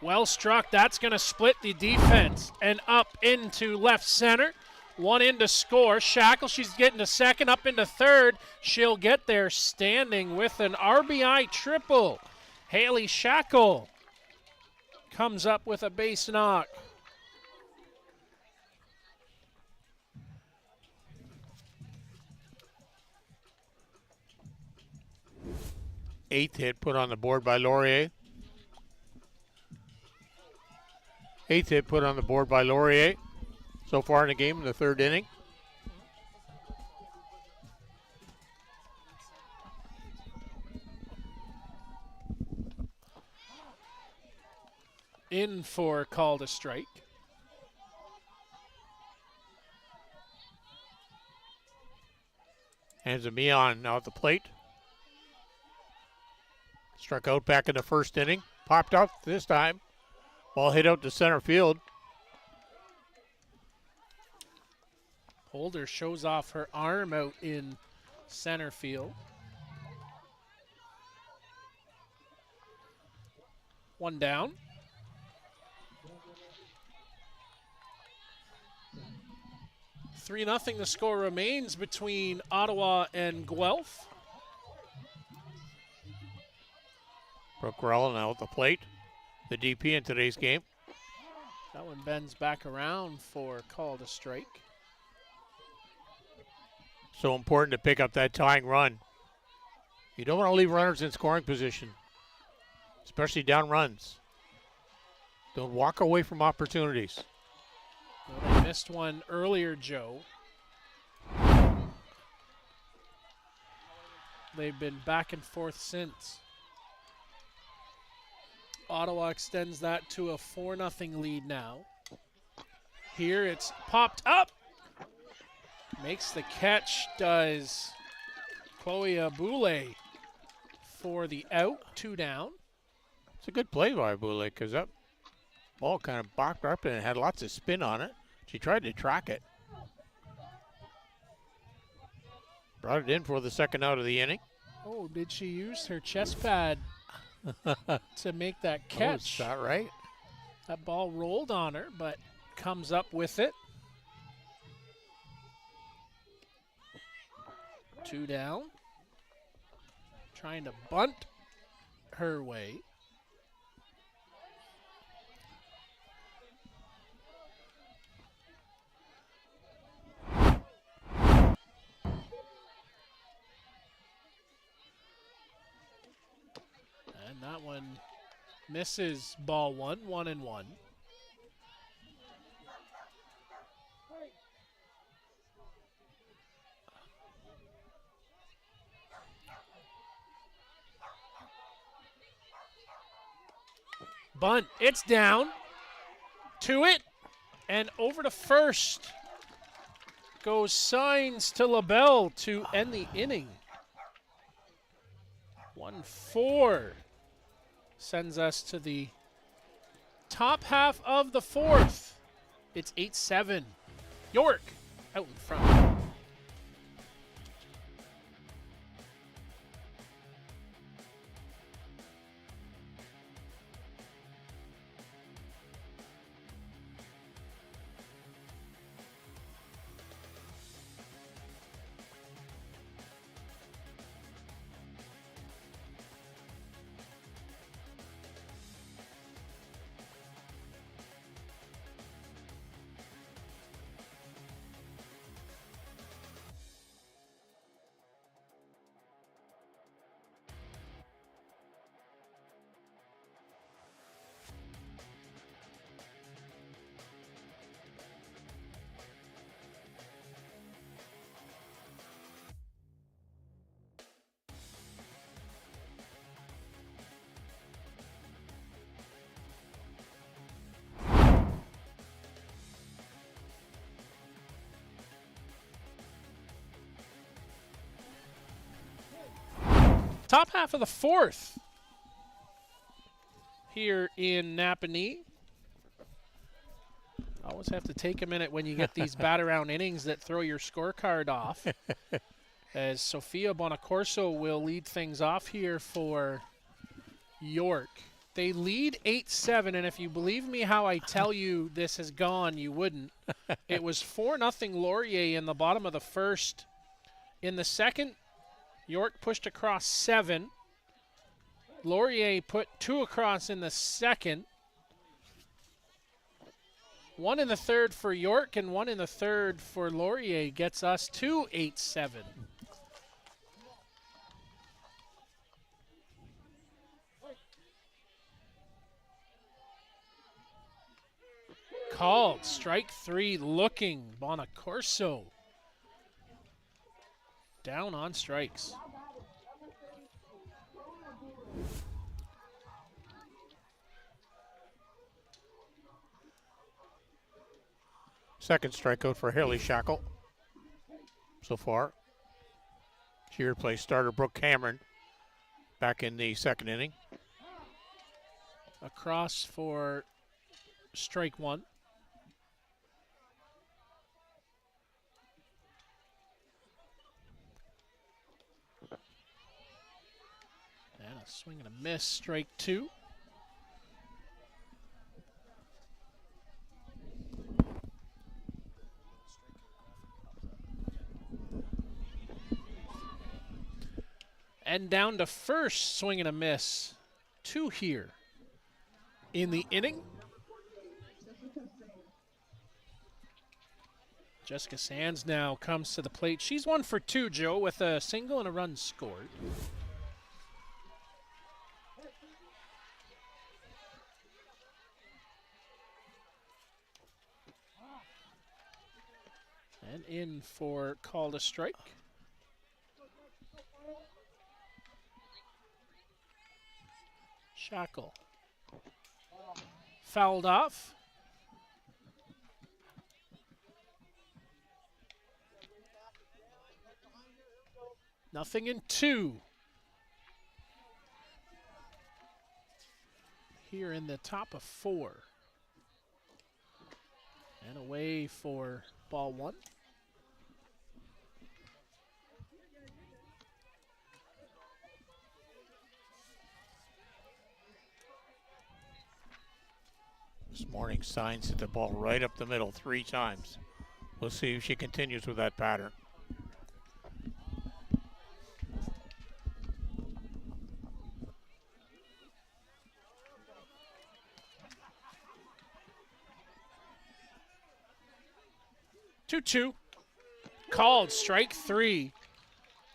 Well struck. That's going to split the defense and up into left center. One in to score. Shackle, she's getting to second, up into third. She'll get there standing with an RBI triple. Haley Shackle comes up with a base knock. Eighth hit put on the board by Laurier. Eighth hit put on the board by Laurier so far in the game in the third inning. In for call to strike. Hands it Meon now at the plate. Struck out back in the first inning. Popped up this time. Ball hit out to center field. Holder shows off her arm out in center field. One down. 3-0 the score remains between Ottawa and Guelph. Brooke Grell now at the plate. The DP in today's game. That one bends back around for call to strike. So important to pick up that tying run. You don't want to leave runners in scoring position, especially down runs. Don't walk away from opportunities. Well, they missed one earlier, Joe. They've been back and forth since. Ottawa extends that to a 4-0 lead now. Here it's popped up. Makes the catch, does Chloe Aboule for the out, 2 down. It's a good play by Aboule because that ball kind of bopped her up and it had lots of spin on it. She tried to track it. Brought it in for the second out of the inning. Oh, did she use her chest pad to make that catch? Oh, is that right? That ball rolled on her, but comes up with it. 2 down. Trying to bunt her way. And that one misses ball 1, 1-1. Bunt, it's down to it, and over to first goes Signs to LaBelle to end the inning. 1-4 sends us to the top half of the fourth. It's 8-7. York out in front. Top half of the fourth here in Napanee. Always have to take a minute when you get these bat around innings that throw your scorecard off. As Sophia Bonacorso will lead things off here for York. They lead 8-7, and if you believe me how I tell you this has gone, you wouldn't. It was 4-0 Laurier in the bottom of the first. In the second, York pushed across 7. Laurier put 2 across in the second. 1 in the third for York and 1 in the third for Laurier gets us to 8-7. Called strike 3, looking Bonacorso down on strikes. Second strikeout for Haley Shackle so far. She replaced starter Brooke Cameron back in the second inning. Across for strike 1. And a swing and a miss, strike 2. And down to first, swing and a miss. 2 here in the inning. Jessica Sands now comes to the plate. She's 1 for 2, Joe, with a single and a run scored. And in for called a strike. Shackle. Fouled off. Nothing in 2. Here in the top of 4. And away for ball 1. This morning, Signs hit the ball right up the middle 3 times. We'll see if she continues with that pattern. Two. Called strike 3.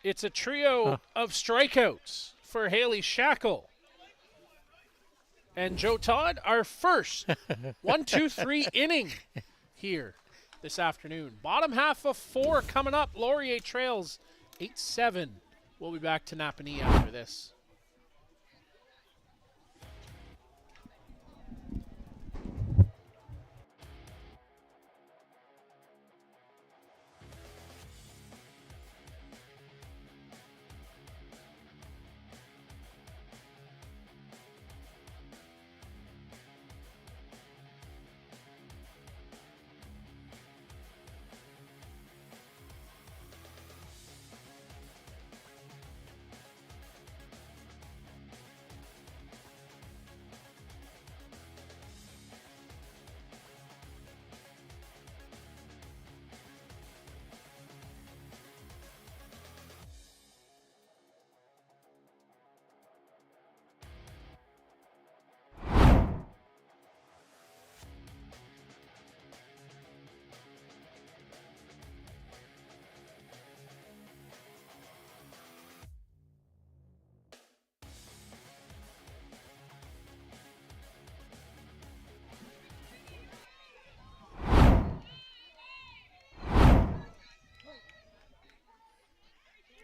It's a trio of strikeouts for Haley Shackle. And Joe Todd, our first 1-2-3 inning here this afternoon. Bottom half of 4 coming up. Laurier trails 8-7. We'll be back to Napanee after this.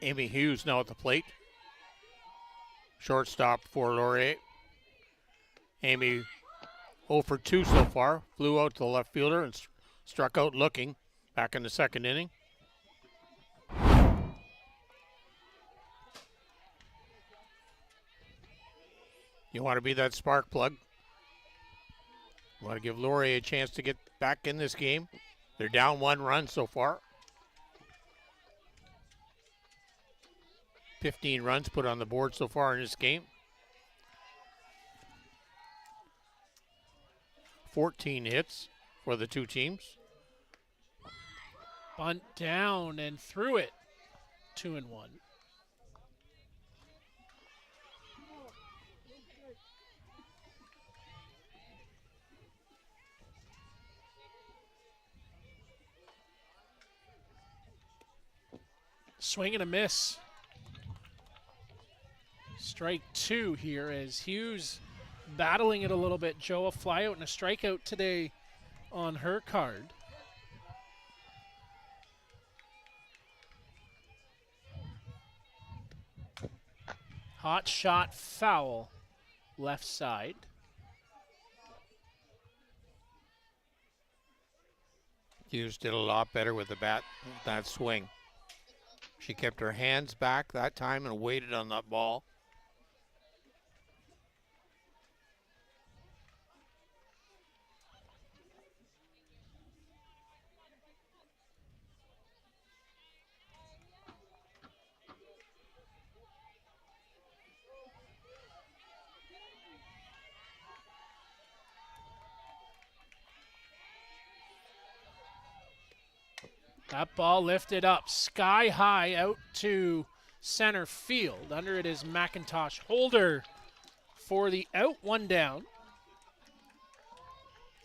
Amy Hughes now at the plate. Shortstop for Laurier. Amy 0 for 2 so far. Flew out to the left fielder and struck out looking back in the second inning. You want to be that spark plug. You want to give Laurier a chance to get back in this game. They're down 1 run so far. 15 runs put on the board so far in this game. 14 hits for the two teams. Bunt down and through it. 2-1. Swing and a miss. Strike 2 here as Hughes battling it a little bit. Joe, a flyout and a strikeout today on her card. Hot shot foul, left side. Hughes did a lot better with the bat, that swing. She kept her hands back that time and waited on that ball. That ball lifted up sky high out to center field. Under it is McIntosh. Holder for the out, 1 down.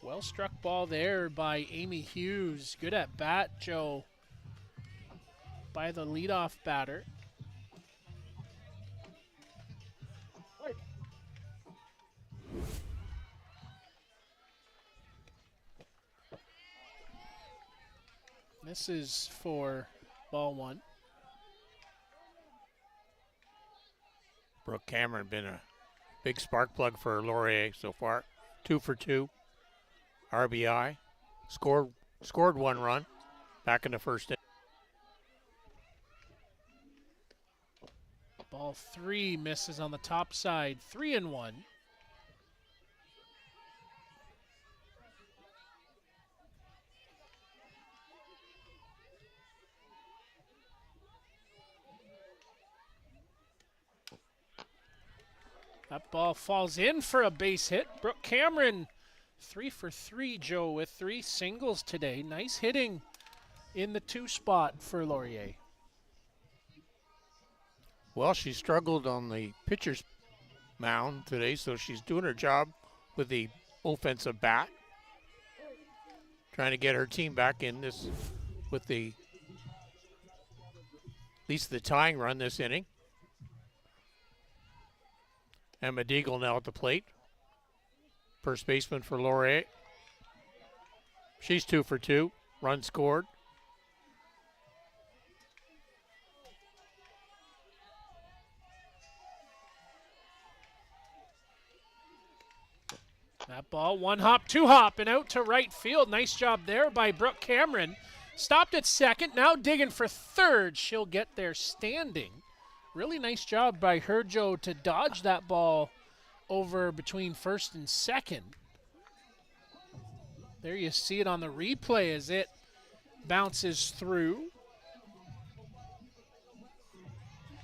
Well struck ball there by Amy Hughes. Good at bat, Joe, by the leadoff batter. This is for ball 1. Brooke Cameron been a big spark plug for Laurier so far. 2 for 2. RBI. Scored 1 run back in the first inning. Ball 3 misses on the top side. 3-1. That ball falls in for a base hit. Brooke Cameron, 3 for 3, Joe, with 3 singles today. Nice hitting in the 2 spot for Laurier. Well, she struggled on the pitcher's mound today, so she's doing her job with the offensive bat. Trying to get her team back in this with the at least the tying run this inning. Emma Deagle now at the plate. First baseman for Laurier. She's 2 for 2. Run scored. That ball, 1 hop, 2 hop, and out to right field. Nice job there by Brooke Cameron. Stopped at second, now digging for third. She'll get there standing. Really nice job by her, Joe, to dodge that ball over between first and second. There you see it on the replay as it bounces through.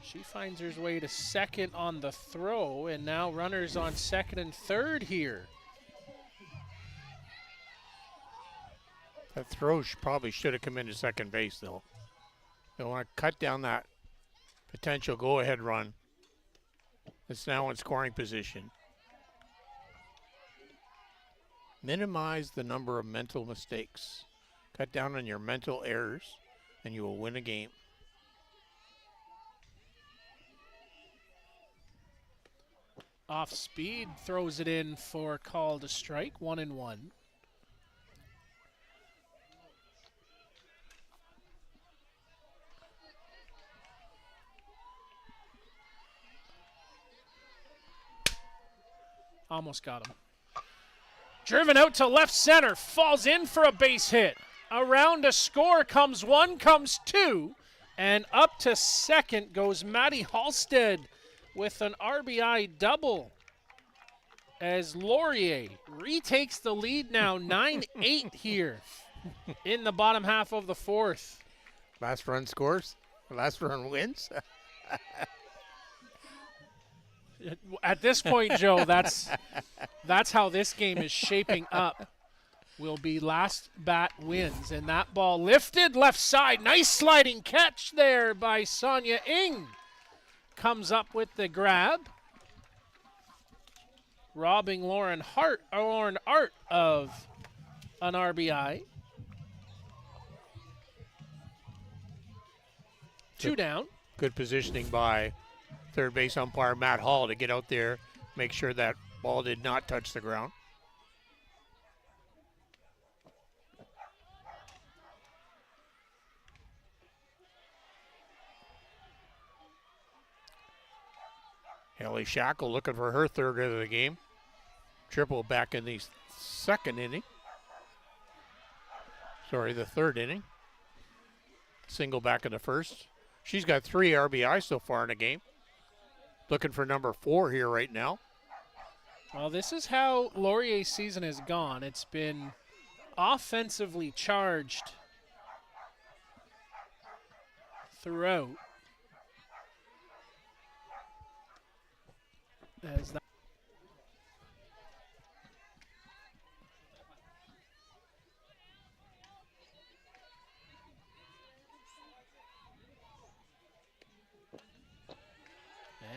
She finds her way to second on the throw, and now runners on second and third here. That throw probably should have come into second base, though. They want to cut down that potential go-ahead run. It's now in scoring position. Minimize the number of mental mistakes. Cut down on your mental errors, and you will win a game. Off speed, throws it in for call to strike, 1-1. Almost got him. Driven out to left center, falls in for a base hit. Around to score comes 1, comes 2, and up to second goes Maddie Halstead with an RBI double as Laurier retakes the lead now, 9-8 here in the bottom half of the 4th. Last run scores, last run wins. At this point, Joe, that's how this game is shaping up. will be last bat wins. And that ball lifted left side. Nice sliding catch there by Sonia Ng. Comes up with the grab, robbing Lauren Art of an RBI. Two down. Good positioning by third base umpire Matt Hall to get out there, make sure that ball did not touch the ground. Haley Shackle looking for her third hit of the game. Triple back in the second inning. Sorry, the third inning. Single back in the first. She's got 3 RBI so far in the game. Looking for number 4 here right now. Well, this is how Laurier's season has gone. It's been offensively charged throughout. As that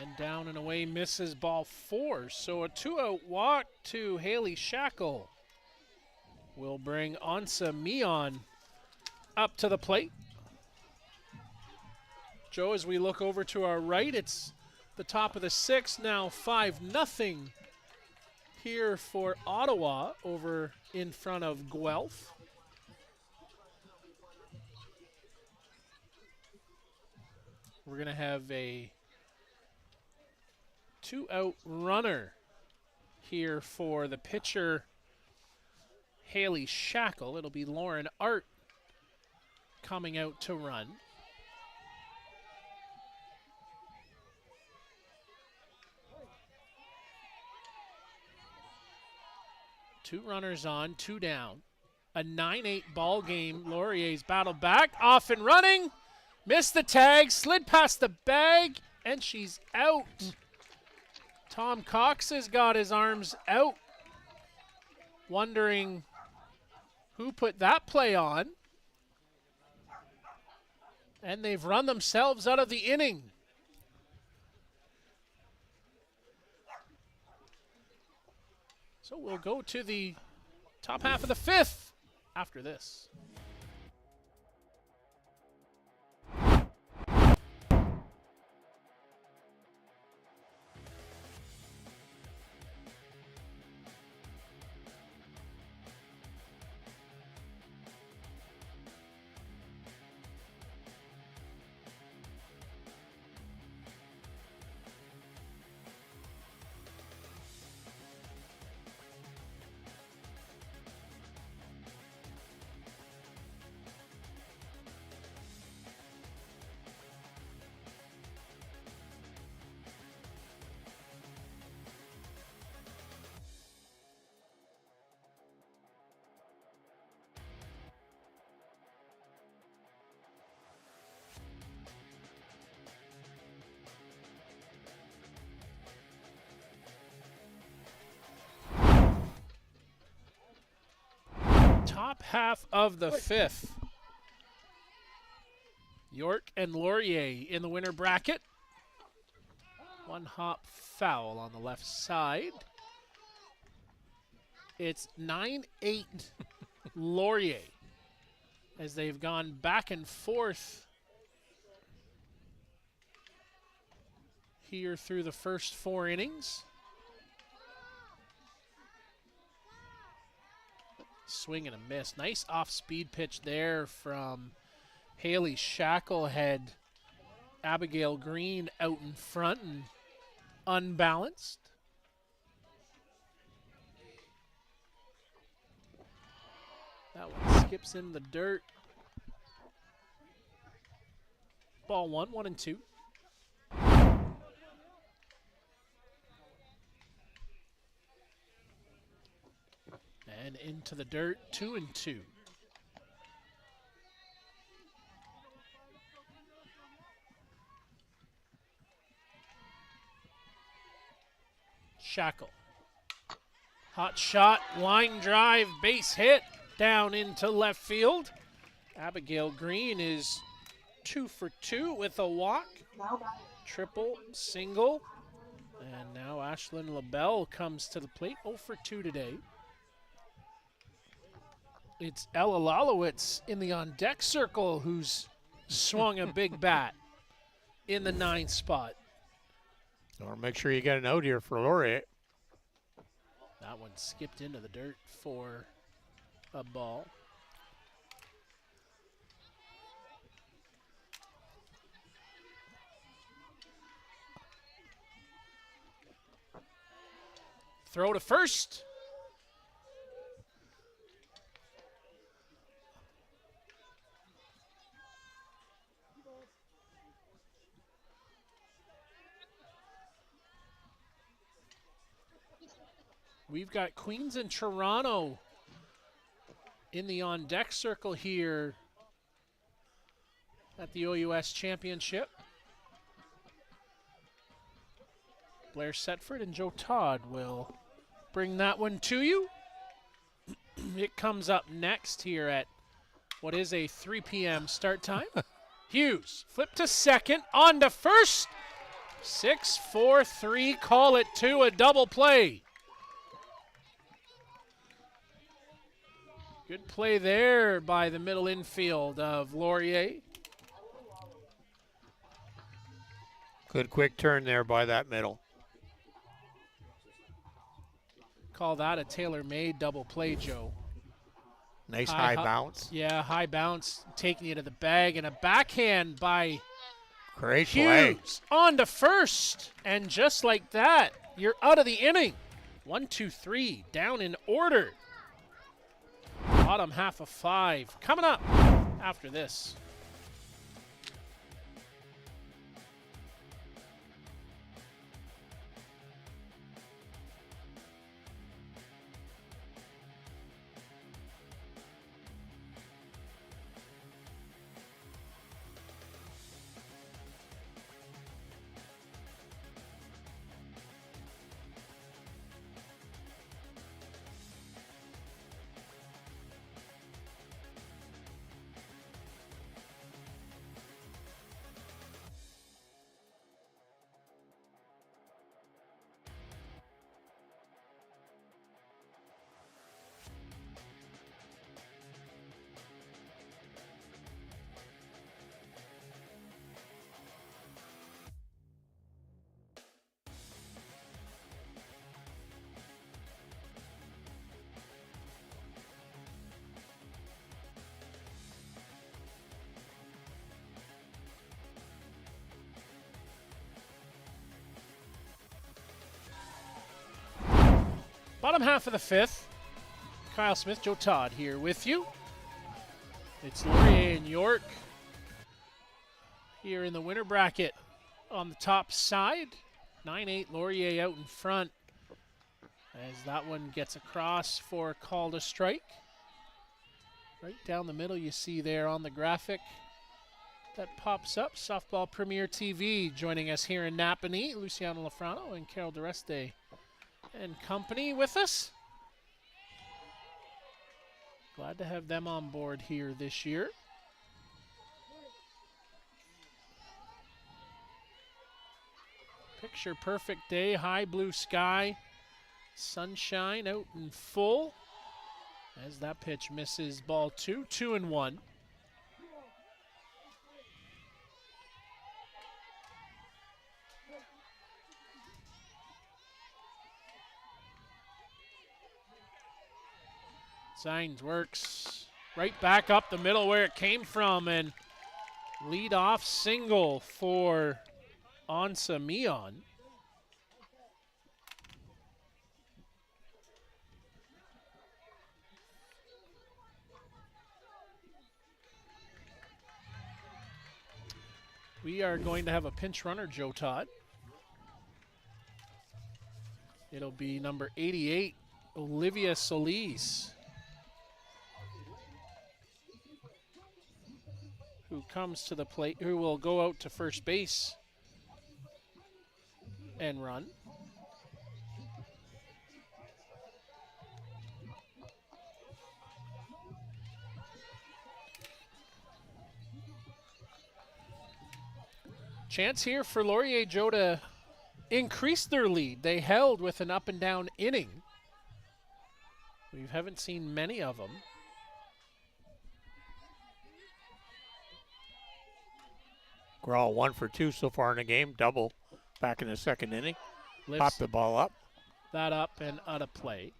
and down and away, misses ball 4. So a 2-out walk to Haley Shackle will bring Ansa Mion up to the plate. Joe, as we look over to our right, it's the top of the 6th, now 5-0 here for Ottawa over in front of Guelph. We're going to have a 2-out runner here for the pitcher, Haley Shackle. It'll be Lauren Art coming out to run. Two runners on, 2 down. A 9-8 ball game. Laurier's battle back, off and running. Missed the tag, slid past the bag, and she's out. Tom Cox has got his arms out, wondering who put that play on. And they've run themselves out of the inning. So we'll go to the top half of the 5th after this. Top half of the 5th. York and Laurier in the winner bracket. 1 hop foul on the left side. It's 9-8 Laurier as they've gone back and forth here through the first 4 innings. Swing and a miss. Nice off-speed pitch there from Haley Shackle. Had Abigail Green out in front and unbalanced. That one skips in the dirt. Ball 1, 1-2. And into the dirt, 2-2. Shackle. Hot shot, line drive, base hit. down into left field. Abigail Green is 2 for 2 with a walk, triple, single. And now Ashlyn LaBelle comes to the plate, 0 for 2 today. It's Ella Lalowitz in the on-deck circle who's swung a big bat in the 9th spot. Or make sure you get an out here for Laurier. That one skipped into the dirt for a ball. Throw to first. We've got Queens and Toronto in the on-deck circle here at the OUS Championship. Blair Setford and Joe Todd will bring that one to you. It comes up next here at what is a 3 p.m. start time. Hughes, flip to second, on to first. 6-4-3, call it 2, a double play. Good play there by the middle infield of Laurier. Good quick turn there by that middle. Call that a tailor-made double play, Joe. Nice high bounce. Yeah, high bounce, taking you to the bag, and a backhand by Great play. Hughes on to first. And just like that, you're out of the inning. 1, 2, 3, down in order. Bottom half of 5 coming up after this. Bottom half of the 5th. Kyle Smith, Joe Todd here with you. It's Laurier and York here in the winner bracket on the top side. 9-8 Laurier out in front as that one gets across for a call to strike. Right down the middle you see there on the graphic that pops up. Softball Premier TV joining us here in Napanee. Luciano Lafrano and Carol DeReste and company with us. Glad to have them on board here this year. Picture perfect day, high blue sky, sunshine out in full. As that pitch misses ball 2, 2-1. Signs works right back up the middle where it came from, and lead off single for Ansa Mion. We are going to have a pinch runner, Joe Todd. It'll be number 88, Olivia Solis, who comes to the plate, who will go out to first base and run. Chance here for Laurier Joe to increase their lead. They held with an up and down inning. We haven't seen many of them. Grawl 1 for 2 so far in the game, double back in the second inning. Lifts Pop the ball up. that up and out of play.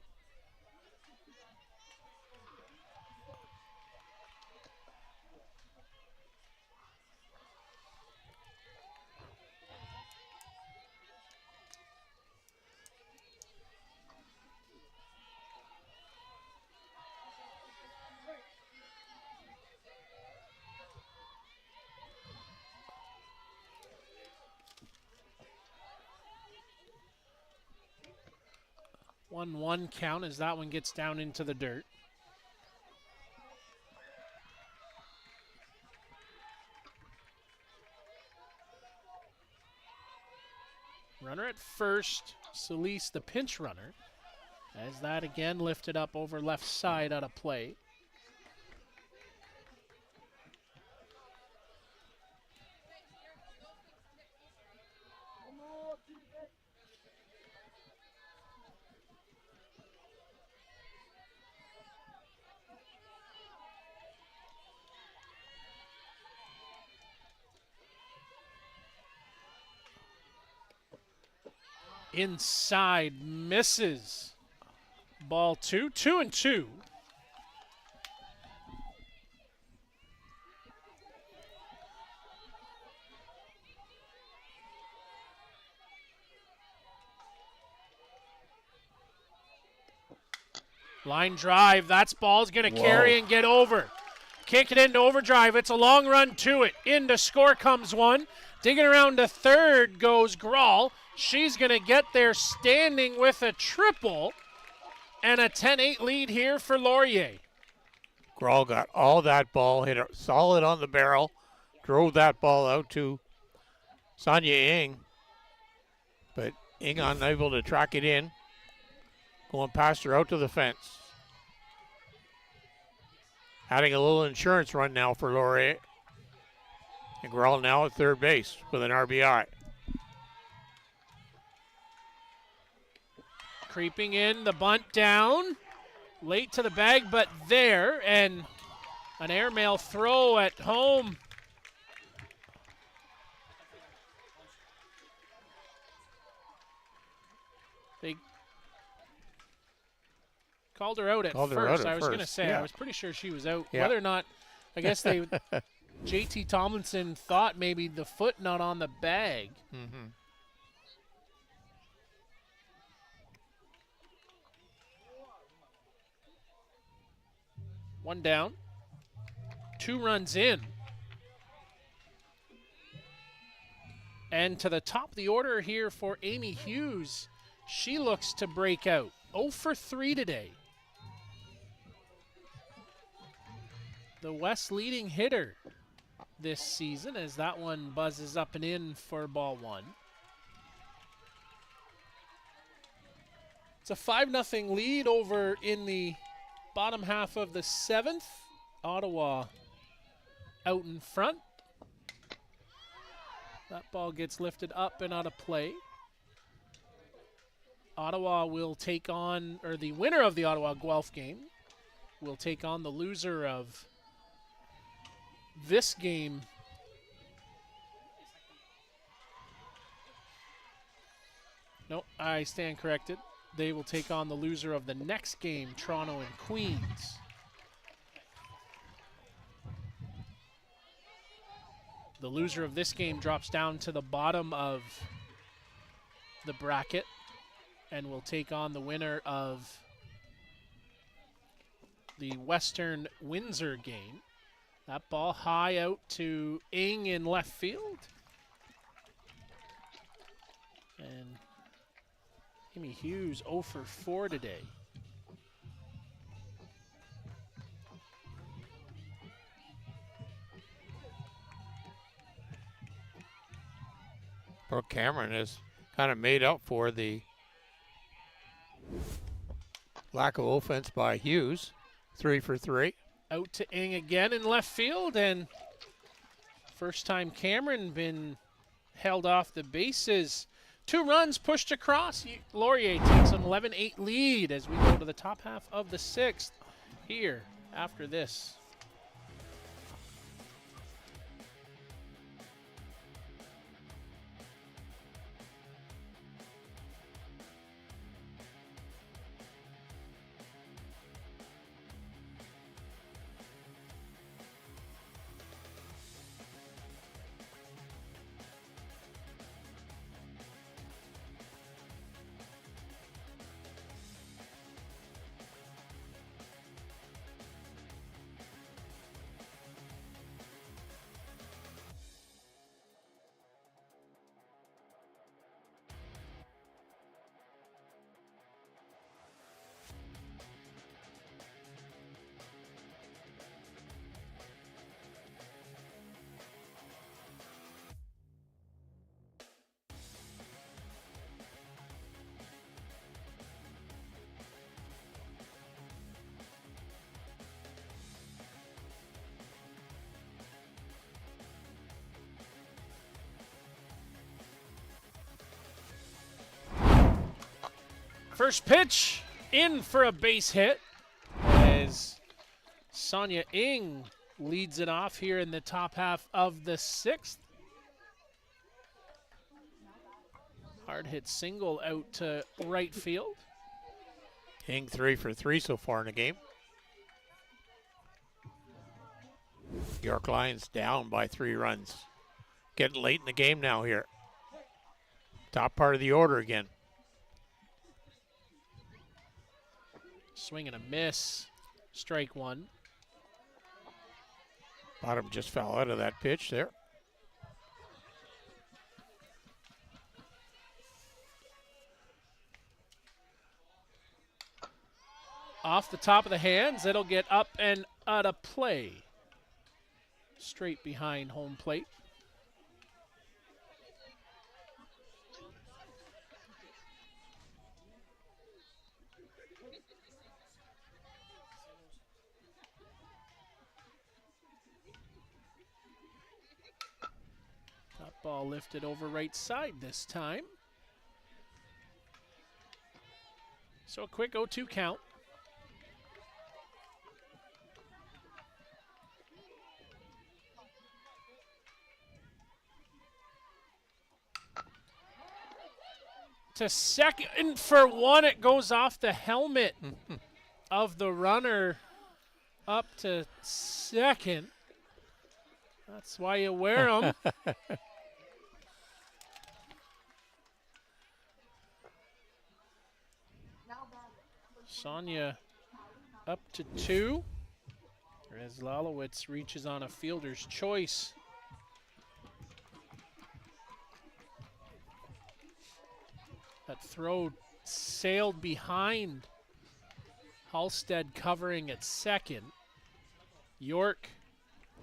One count as that one gets down into the dirt. Runner at first, Solis the pinch runner, as that again lifted up over left side out of play. Inside, misses. Ball 2, 2-2. Line drive, that's ball's gonna carry and get over. Kick it into overdrive, it's a long run to it. Into score comes one. Digging around to third goes Grawl. She's going to get there standing with a triple, and a 10-8 lead here for Laurier. Grawl got all that ball, hit it solid on the barrel, drove that ball out to Sonia Ing, but Ing unable to track it in, going past her out to the fence. Adding a little insurance run now for Laurier. And Grawl now at third base with an RBI. Creeping in, the bunt down. Late to the bag, but there. And an airmail throw at home. They called her out at first. I was going to say, yeah. I was pretty sure she was out. Yeah. Whether or not, I guess they, JT Tomlinson thought maybe the foot not on the bag. Mm-hmm. One down, 2 runs in. And to the top of the order here for Amy Hughes. She looks to break out. 0 for 3 today. The West leading hitter this season as that one buzzes up and in for ball 1. It's a 5-0 lead over in the bottom half of the 7th. Ottawa out in front. That ball gets lifted up and out of play. Ottawa will take on, or the winner of the Ottawa-Guelph game will take on the loser of this game. No, I stand corrected. They will take on the loser of the next game, Toronto and Queens. The loser of this game drops down to the bottom of the bracket and will take on the winner of the Western Windsor game. That ball high out to Ing in left field. And Amy Hughes 0 for 4 today. Brooke Cameron has kind of made up for the lack of offense by Hughes. 3 for 3. Out to Ing again in left field, and first time Cameron been held off the bases. 2 runs pushed across. Laurier takes an 11-8 lead as we go to the top half of the 6th here after this. First pitch in for a base hit as Sonia Ng leads it off here in the top half of the 6th. Hard hit single out to right field. Ng 3 for 3 so far in the game. York Lions down by 3 runs. Getting late in the game now here. Top part of the order again. Swing and a miss. Strike 1. Bottom just fell out of that pitch there. Off the top of the hands, it'll get up and out of play. Straight behind home plate. That ball lifted over right side this time. So a quick 0-2 count. To second for 1, it goes off the helmet of the runner up to second. That's why you wear them. Sonia up to 2 as Lalowitz reaches on a fielder's choice. That throw sailed behind. Halstead covering at second. York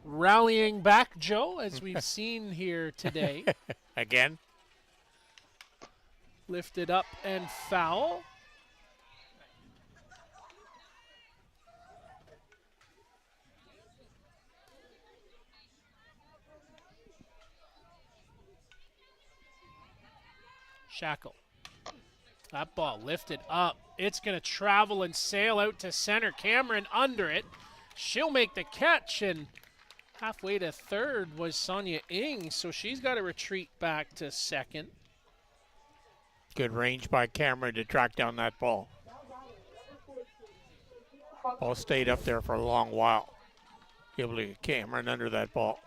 rallying back, Joe, as we've seen here today. Again. Lifted up and foul. Shackle. That ball lifted up. It's going to travel and sail out to center. Cameron under it. She'll make the catch, and halfway to third was Sonia Ng, so she's got to retreat back to second. Good range by Cameron to track down that ball. Ball stayed up there for a long while. Able to get Cameron under that ball.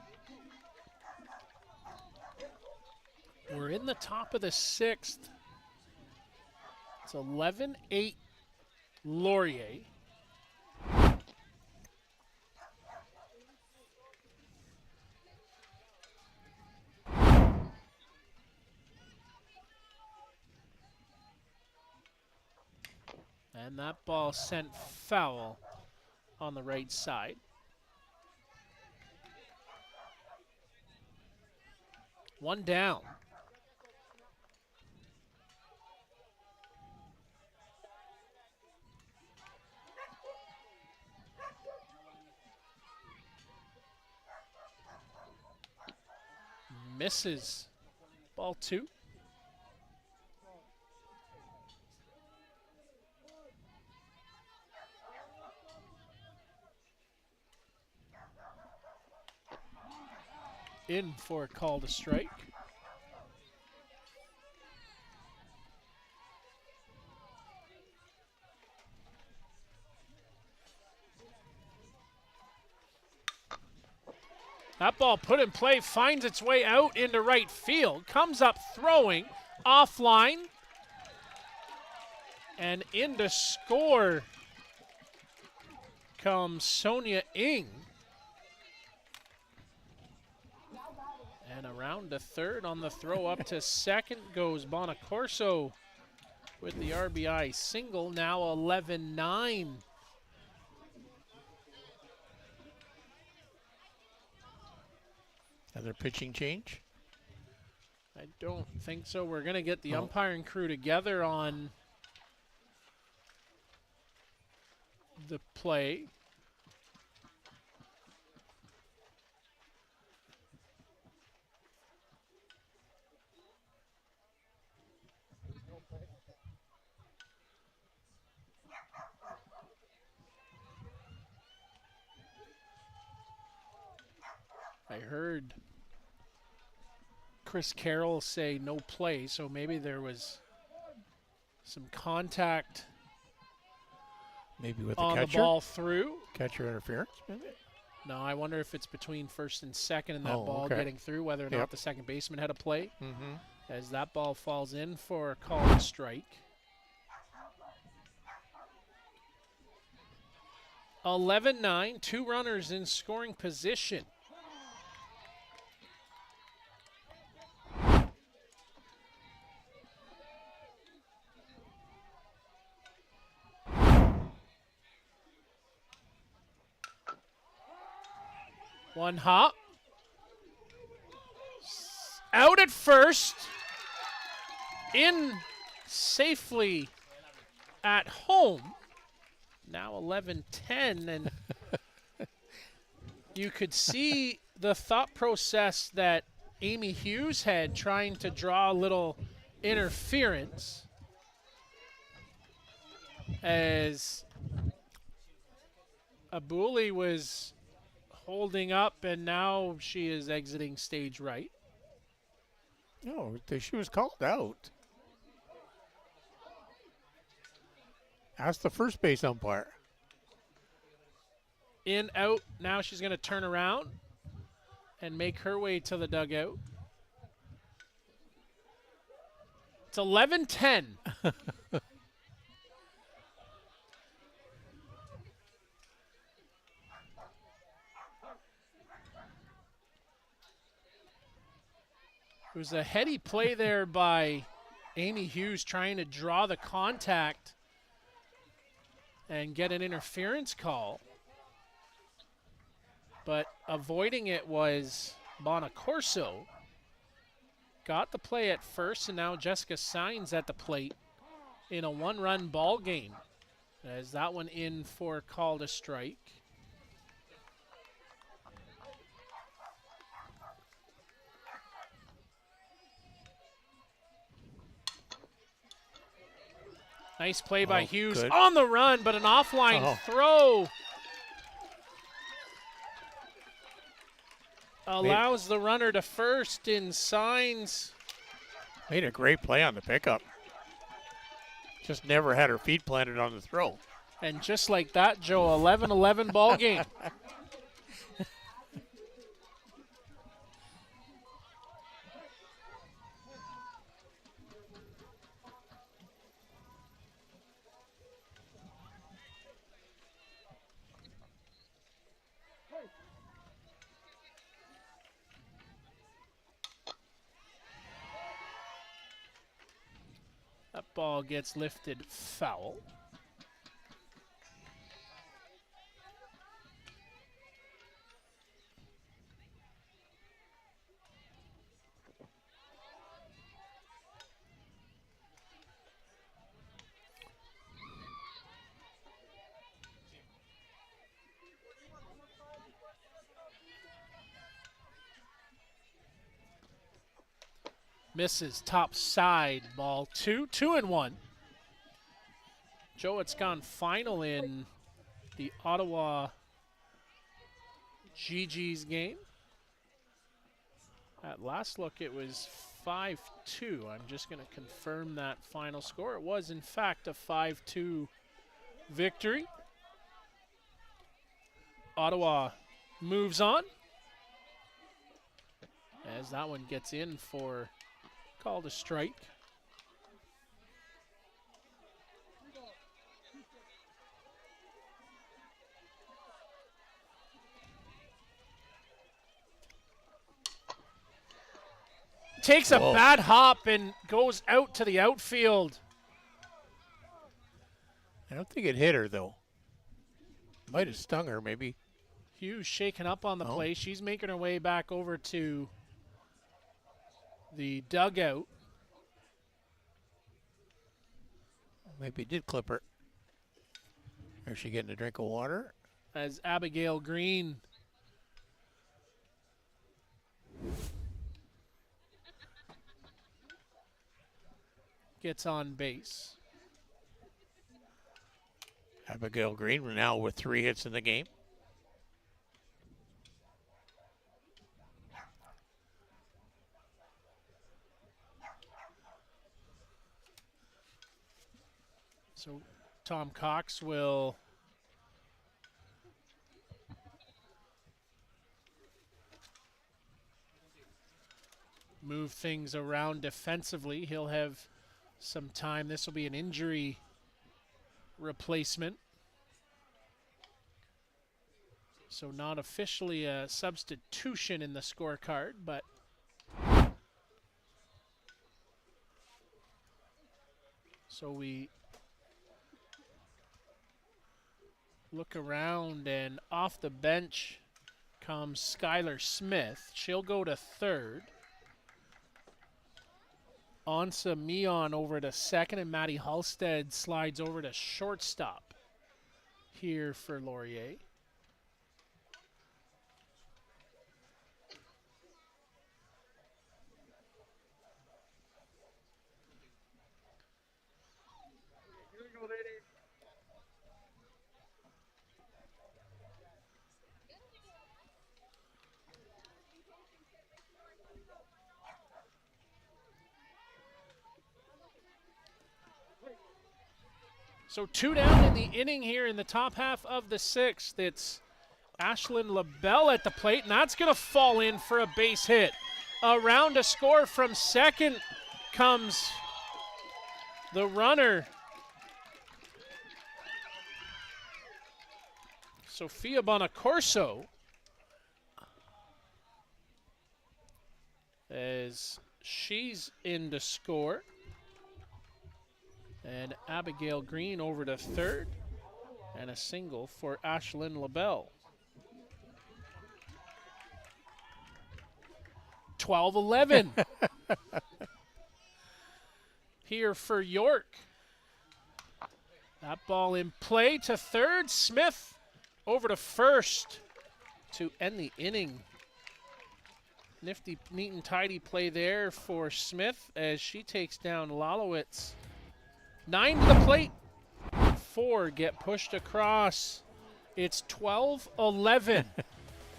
We're in the top of the 6th. It's 11-8 Laurier. And that ball sent foul on the right side. One down. Misses Ball 2. In for a call to strike. That ball put in play, finds its way out into right field, comes up throwing, offline, and in to score comes Sonia Ng. And around to third on the throw up to second goes Bonacorso with the RBI single, now 11-9. Another pitching change? I don't think so. We're going to get the umpiring crew together on the play. I heard Chris Carroll say no play, so maybe there was some contact Maybe with on the the catcher? ball through. Catcher interference, maybe? No, I wonder if it's between first and second and that ball okay. getting through, whether or not the second baseman had a play. Mm-hmm. As that ball falls in for a call to strike. 11-9, 2 runners in scoring position. One hop. Out at first. In safely at home. Now 11-10, and you could see the thought process that Amy Hughes had trying to draw a little interference as Abuli was holding up, and now she is exiting stage right. No, she was called out. Ask the first base umpire. In, out, now she's going to turn around and make her way to the dugout. It's 11-10. It was a heady play there by Amy Hughes trying to draw the contact and get an interference call. But avoiding it was Bonacorso. Got the play at first, and now Jessica Signs at the plate in a one-run ball game. As that one in for a call to strike. Nice play by Hughes good. on the run, but an offline throw allows the runner to first in Signs. Made a great play on the pickup. Just never had her feet planted on the throw. And just like that, Joe, 11-11 ball game. That ball gets lifted foul. Misses top side, ball 2, 2-1. Joe, it's gone final in the Ottawa GG's game. At last look, it was 5-2. I'm just going to confirm that final score. It was, in fact, a 5-2 victory. Ottawa moves on as that one gets in for called a strike. Takes a bad hop and goes out to the outfield. I don't think it hit her, though. Might have stung her, maybe. Hughes shaken up on the play. She's making her way back over to the dugout. Maybe it did clip her. Is she getting a drink of water? As Abigail Green gets on base. Abigail Green now with 3 hits in the game. So Tom Cox will move things around defensively. He'll have some time. This will be an injury replacement. So not officially a substitution in the scorecard, but so we look around, and off the bench comes Skylar Smith. She'll go to third. Ansa Mion over to second, and Maddie Halstead slides over to shortstop here for Laurier. So 2 down in the inning here in the top half of the 6th. It's Ashlyn LaBelle at the plate, and that's going to fall in for a base hit. Around to score from second comes the runner, Sophia Bonacorso, as she's in to score. And Abigail Green over to third, and a single for Ashlyn LaBelle. 12-11 here for York. That ball in play to third. Smith over to first to end the inning. Nifty, neat and tidy play there for Smith as she takes down Lalowitz. 9 to the plate. 4 get pushed across. It's 12-11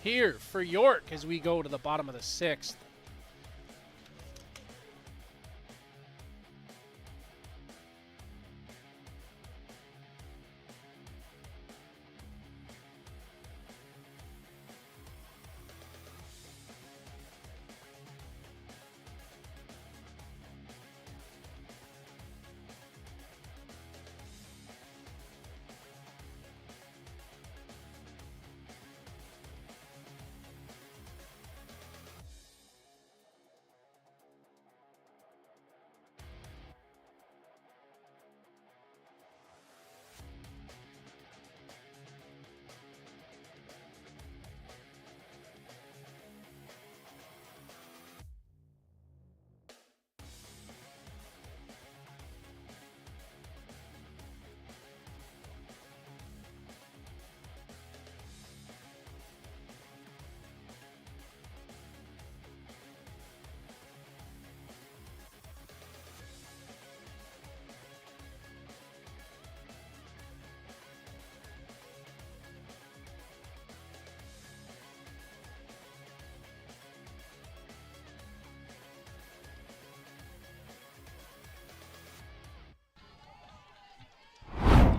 here for York as we go to the bottom of the 6th.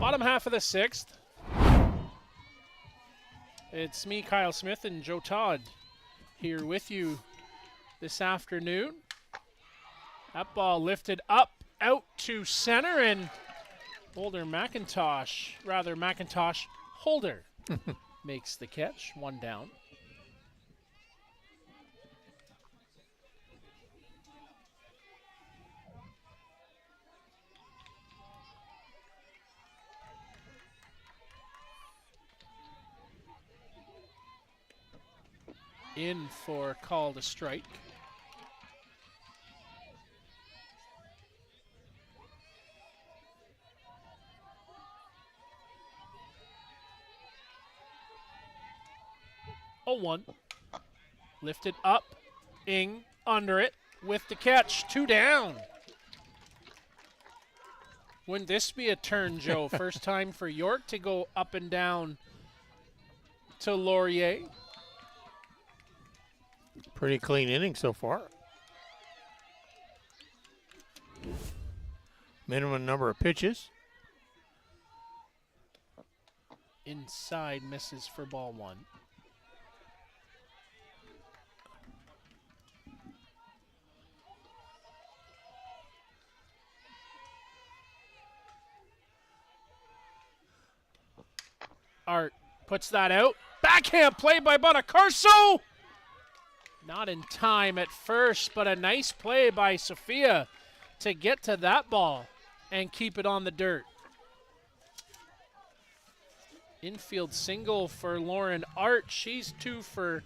Bottom half of the 6th. It's me, Kyle Smith, and Joe Todd here with you this afternoon. That ball lifted up, out to center, and McIntosh Holder makes the catch. 1 down. In for call to strike. Oh, 1. Lifted up. Ing under it with the catch. 2 down. Wouldn't this be a turn, Joe? First time for York to go up and down to Laurier. Pretty clean inning so far. Minimum number of pitches. Inside, misses for ball 1. Art puts that out. Backhand play by Bonacarso. Not in time at first, but a nice play by Sophia to get to that ball and keep it on the dirt. Infield single for Lauren Art. She's 2 for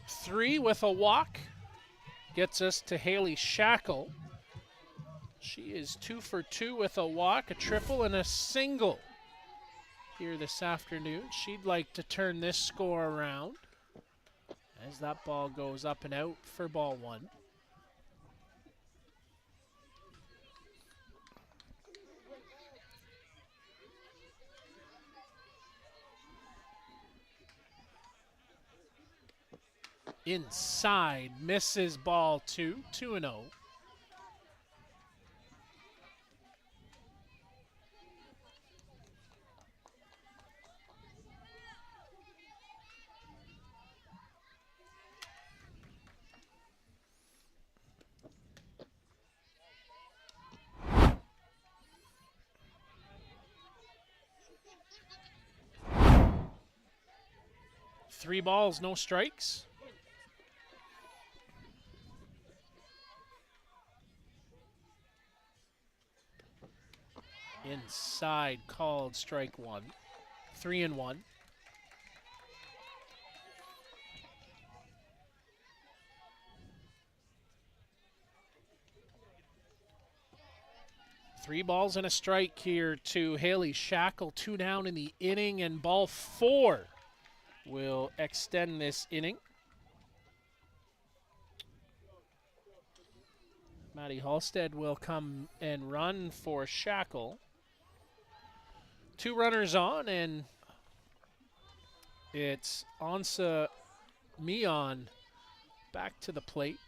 3 with a walk. Gets us to Haley Shackle. She is 2 for 2 with a walk, a triple, and a single here this afternoon. She'd like to turn this score around as that ball goes up and out for ball 1. Inside, misses ball 2, 2-0. Three balls, no strikes. Inside, called strike 1. 3-1. Three balls and a strike here to Haley Shackle. 2 down in the inning, and ball 4 will extend this inning. Maddie Halstead will come and run for Shackle. 2 runners on, and it's Ansa Mion back to the plate.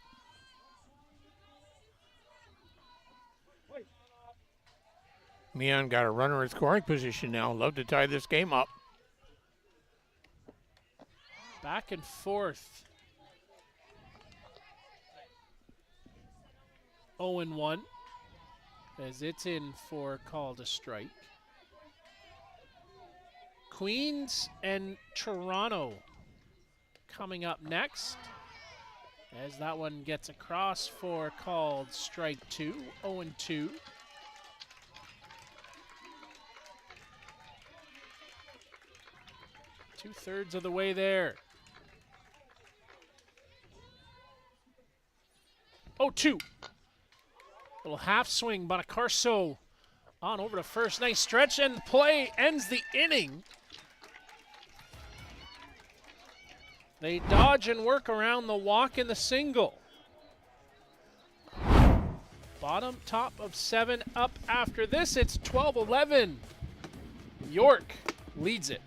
Mion got a runner in scoring position now. Love to tie this game up. Back and forth. 0-1 as it's in for call to strike. Queens and Toronto coming up next as that one gets across for called strike 2. 0-2. Two-thirds of the way there. 0-2. Little half swing, Bonacarso on over to first. Nice stretch, and play ends the inning. They dodge and work around the walk and the single. Bottom, top of 7 up after this. It's 12-11. York leads it.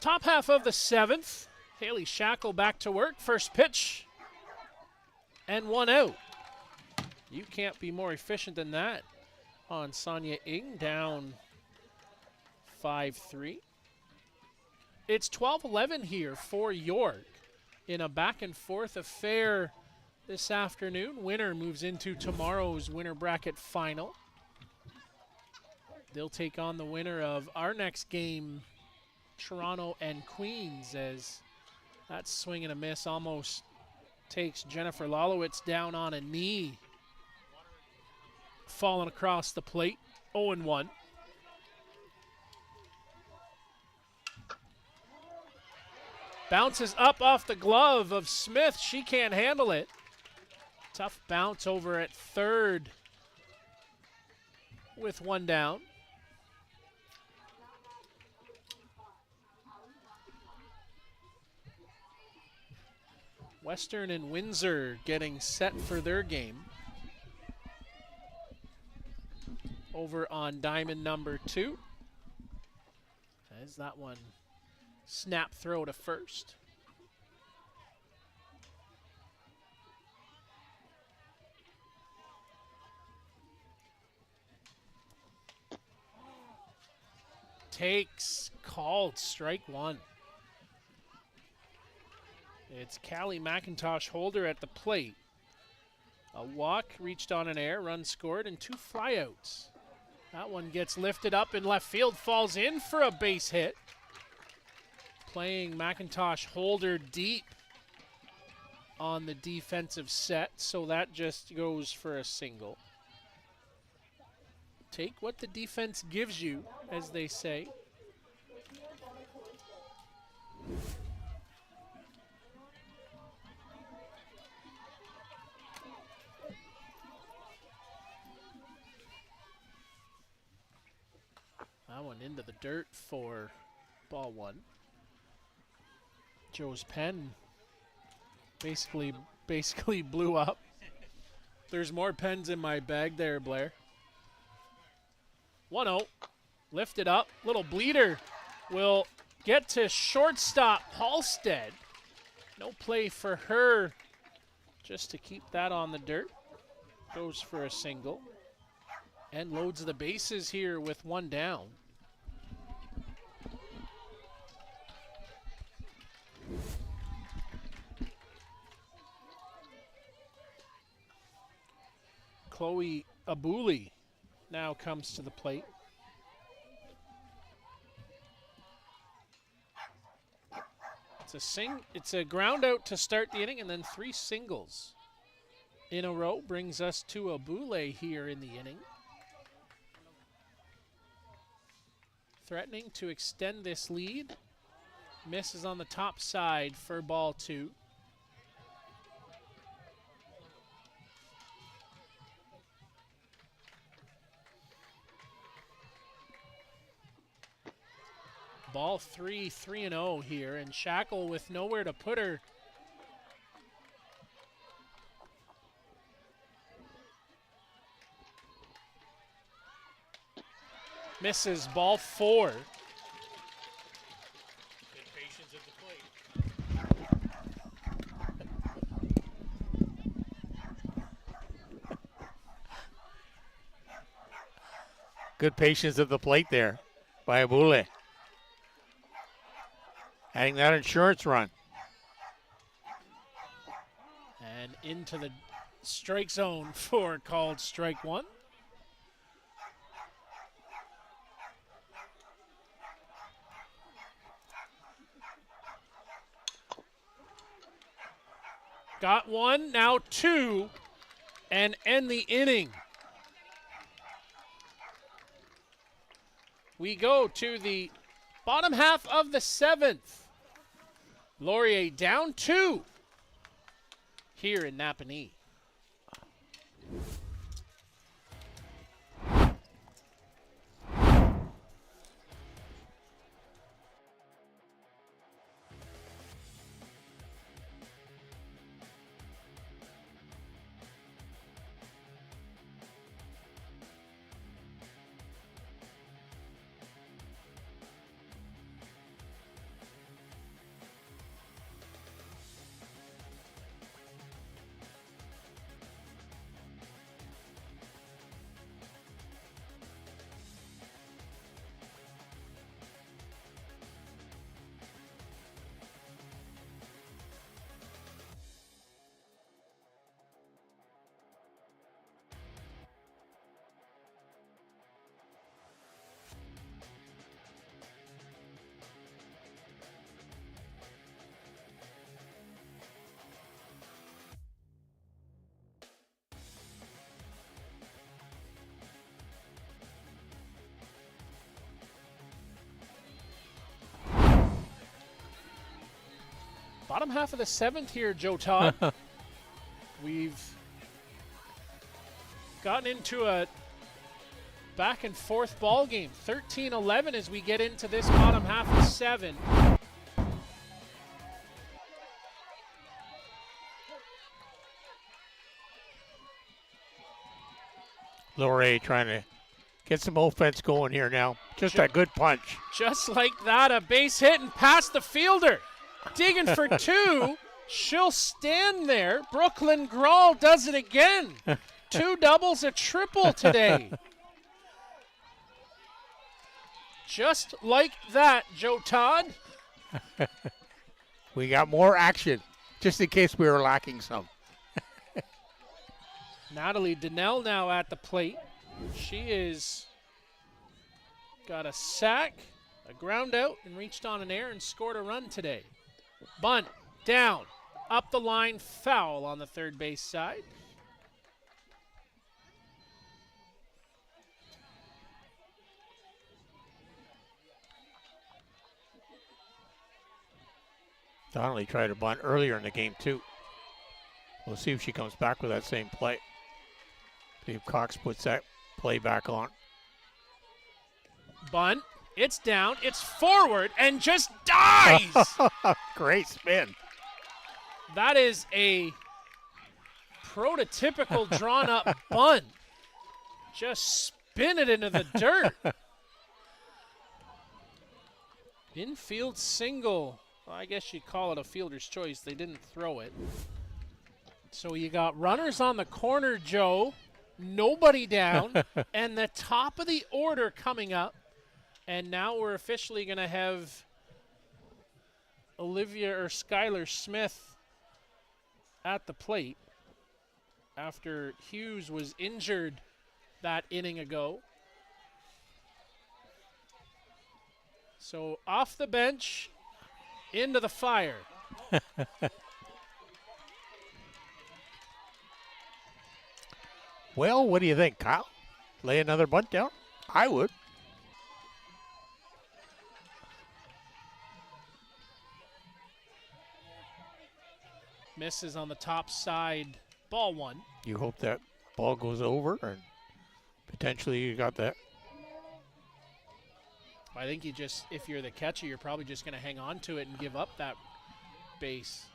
Top half of the 7th. Haley Shackle back to work. First pitch. And 1 out. You can't be more efficient than that on Sonia Ing, down 5-3. It's 12-11 here for York in a back-and-forth affair this afternoon. Winner moves into tomorrow's winner bracket final. They'll take on the winner of our next game, Toronto and Queens, as that swing and a miss almost takes Jennifer Lalowitz down on a knee. Falling across the plate, 0-1. Bounces up off the glove of Smith. She can't handle it. Tough bounce over at third with 1 down. Western and Windsor getting set for their game. Over on diamond number 2. As that one snap throw to first. Takes, called, strike 1. It's Callie McIntosh Holder at the plate. A walk, reached on an air, run scored, and 2 flyouts. That one gets lifted up in left field, falls in for a base hit. Playing McIntosh Holder deep on the defensive set, so that just goes for a single. Take what the defense gives you, as they say. That one into the dirt for ball 1. Joe's pen basically blew up. There's more pens in my bag there, Blair. 1-0. Lifted up. Little bleeder will get to shortstop Halstead. No play for her. Just to keep that on the dirt. Goes for a single. And loads the bases here with 1 down. Chloe Abuli now comes to the plate. It's a ground out to start the inning, and then 3 singles in a row brings us to Abule here in the inning. Threatening to extend this lead. Misses on the top side for ball 2. Ball 3, 3-0 here, and Shackle with nowhere to put her. Misses ball 4. Good patience at the plate. Good patience at the plate there by Abule. Adding that insurance run. And into the strike zone for called strike 1. Got 1, now 2, and end the inning. We go to the bottom half of the 7th. Laurier down 2 here in Napanee. Bottom half of the 7th here, Joe Todd. We've gotten into a back and forth ball game. 13-11 as we get into this bottom half of 7. Laurier trying to get some offense going here now. Just a good punch. Just like that, a base hit and past the fielder. Digging for 2. She'll stand there. Brooklyn Grawl does it again. 2 doubles, a triple today. Just like that, Joe Todd. We got more action, just in case we were lacking some. Natalie Donnell now at the plate. She is got a sack, a ground out, and reached on an air and scored a run today. Bunt, down, up the line, foul on the third base side. Donnelly tried to bunt earlier in the game, too. We'll see if she comes back with that same play. See if Cox puts that play back on. Bunt, it's down, it's forward, and just dies! Great spin. That is a prototypical drawn-up bunt. Just spin it into the dirt. Infield single. Well, I guess you'd call it a fielder's choice. They didn't throw it. So you got runners on the corner, Joe. Nobody down. And the top of the order coming up. And now we're officially going to have Olivia or Skylar Smith at the plate after Hughes was injured that inning ago. So off the bench, into the fire. Well, what do you think, Kyle? Lay another bunt down? I would. Misses on the top side, ball 1. You hope that ball goes over, and potentially you got that. I think you just, if you're the catcher, you're probably just going to hang on to it and give up that base.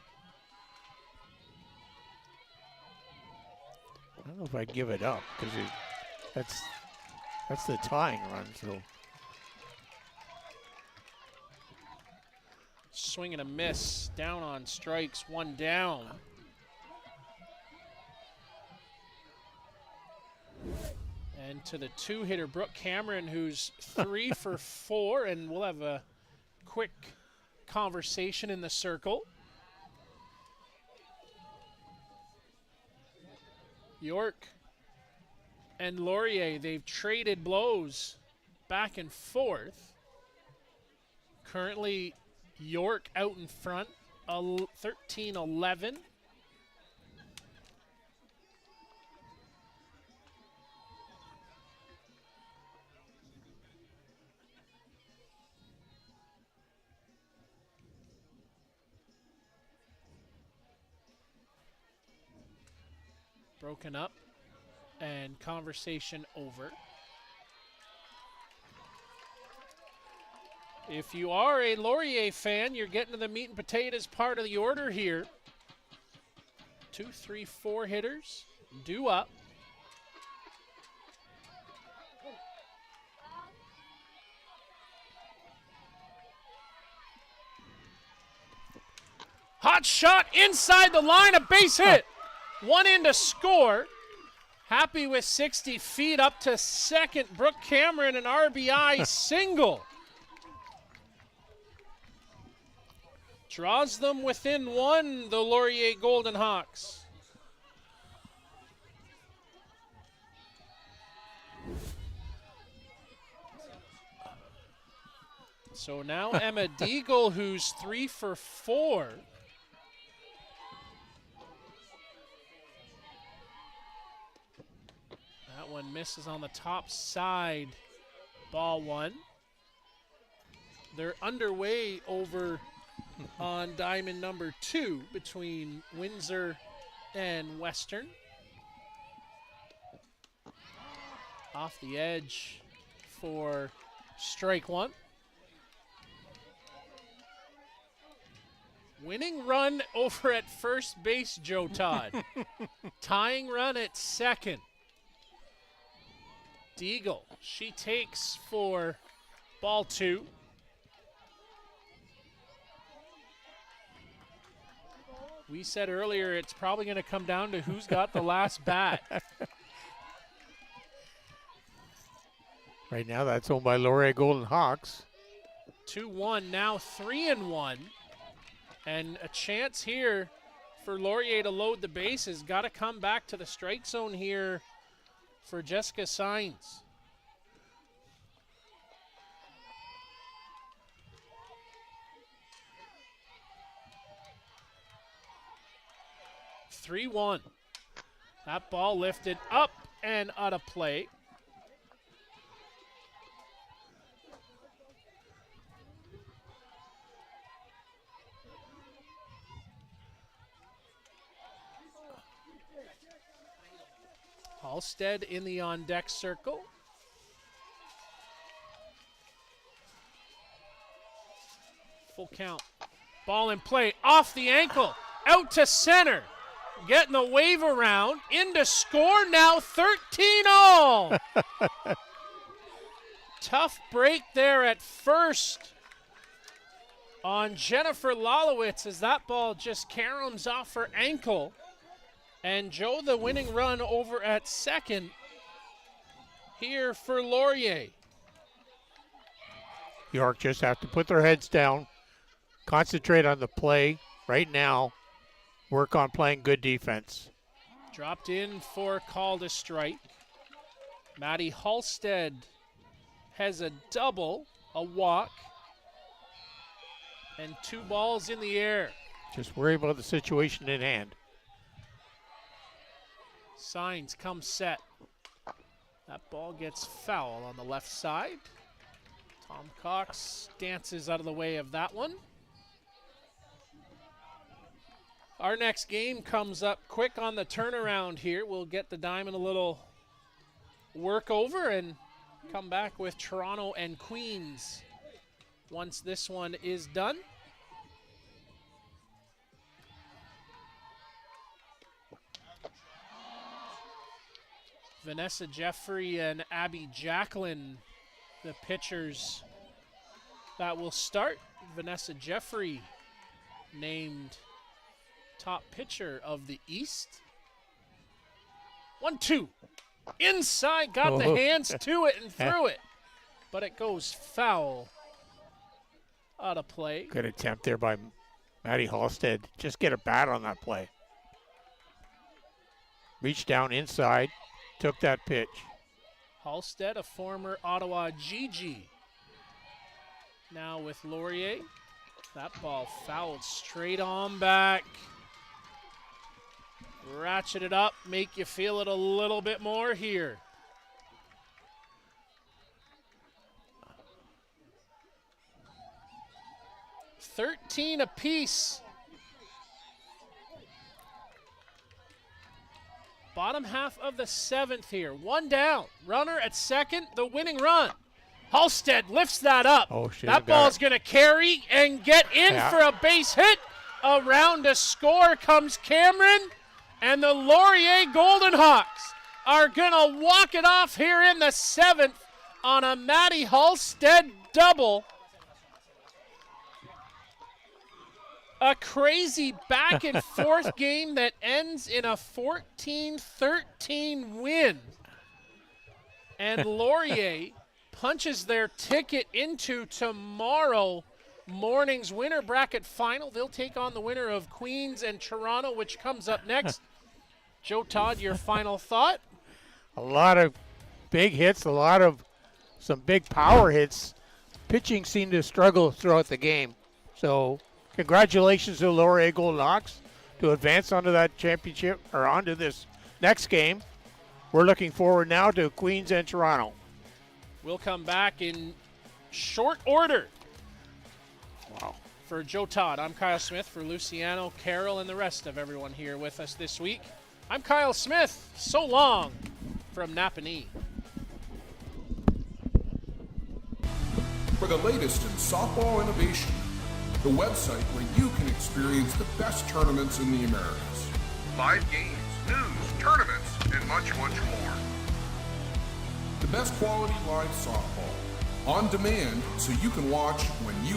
I don't know if I'd give it up, because that's the tying run. So swing and a miss, down on strikes, 1 down. And to the 2-hitter, Brooke Cameron, who's 3 for 4, and we'll have a quick conversation in the circle. York and Laurier, they've traded blows back and forth. Currently, York out in front, 13-11. Broken up and conversation over. If you are a Laurier fan, you're getting to the meat and potatoes part of the order here. 2, 3, 4 hitters due up. Hot shot inside the line, a base hit. 1 in to score. Happy with 60 feet up to second. Brooke Cameron, an RBI single. Draws them within 1, the Laurier Golden Hawks. So now Emma Deagle, who's 3 for 4. That one misses on the top side. Ball 1. They're underway over on diamond number 2 between Windsor and Western. Off the edge for strike 1. Winning run over at first base, Joe Todd. Tying run at second. Deagle, she takes for ball 2. We said earlier it's probably going to come down to who's got the last bat. Right now, that's owned by Laurier Golden Hawks. 2-1, now 3-1. And a chance here for Laurier to load the bases. Got to come back to the strike zone here for Jessica Saenz. (3-1). That ball lifted up and out of play. Halstead in the on-deck circle. Full count. Ball in play, off the ankle, out to center. Getting the wave around, into score, now 13-all. Tough break there at first on Jennifer Lalowitz as that ball just caroms off her ankle. And Joe, the winning run over at second here for Laurier. York just have to put their heads down, concentrate on the play right now, work on playing good defense. Dropped in for call to strike. Maddie Halstead has a double, a walk, and 2 balls in the air. Just worry about the situation in hand. Saenz comes set. That ball gets foul on the left side. Tom Cox dances out of the way of that one. Our next game comes up quick on the turnaround here. We'll get the Diamond a little work over and come back with Toronto and Queens once this one is done. Vanessa Jeffrey and Abby Jacqueline, the pitchers that will start. Vanessa Jeffrey named top pitcher of the East. 1-2. Inside, got the hands to it and threw it. But it goes foul out of play. Good attempt there by Maddie Halstead. Just get a bat on that play. Reached down inside. Took that pitch. Halstead, a former Ottawa GG. Now with Laurier. That ball fouled straight on back. Ratchet it up, make you feel it a little bit more here. $13 apiece. Bottom half of the 7th here. 1 down. Runner at second, the winning run. Halstead lifts that up. Oh, shit. That ball's going to carry and get in for a base hit. Around to score comes Cameron. And the Laurier Golden Hawks are going to walk it off here in the 7th on a Maddie Halstead double. A crazy back and forth game that ends in a 14-13 win. And Laurier punches their ticket into tomorrow morning's winner bracket final. They'll take on the winner of Queens and Toronto, which comes up next. Joe Todd, your final thought? A lot of big hits, some big power hits. Pitching seemed to struggle throughout the game. So congratulations to Laurier Golden Hawks to advance onto that championship, or onto this next game. We're looking forward now to Queens and Toronto. We'll come back in short order. Wow. For Joe Todd, I'm Kyle Smith. For Luciano, Carol, and the rest of everyone here with us this week, I'm Kyle Smith. So long from Napanee. For the latest in softball innovation, the website where you can experience the best tournaments in the Americas. Live games, news, tournaments, and much, much more. The best quality live softball, on demand so you can watch when you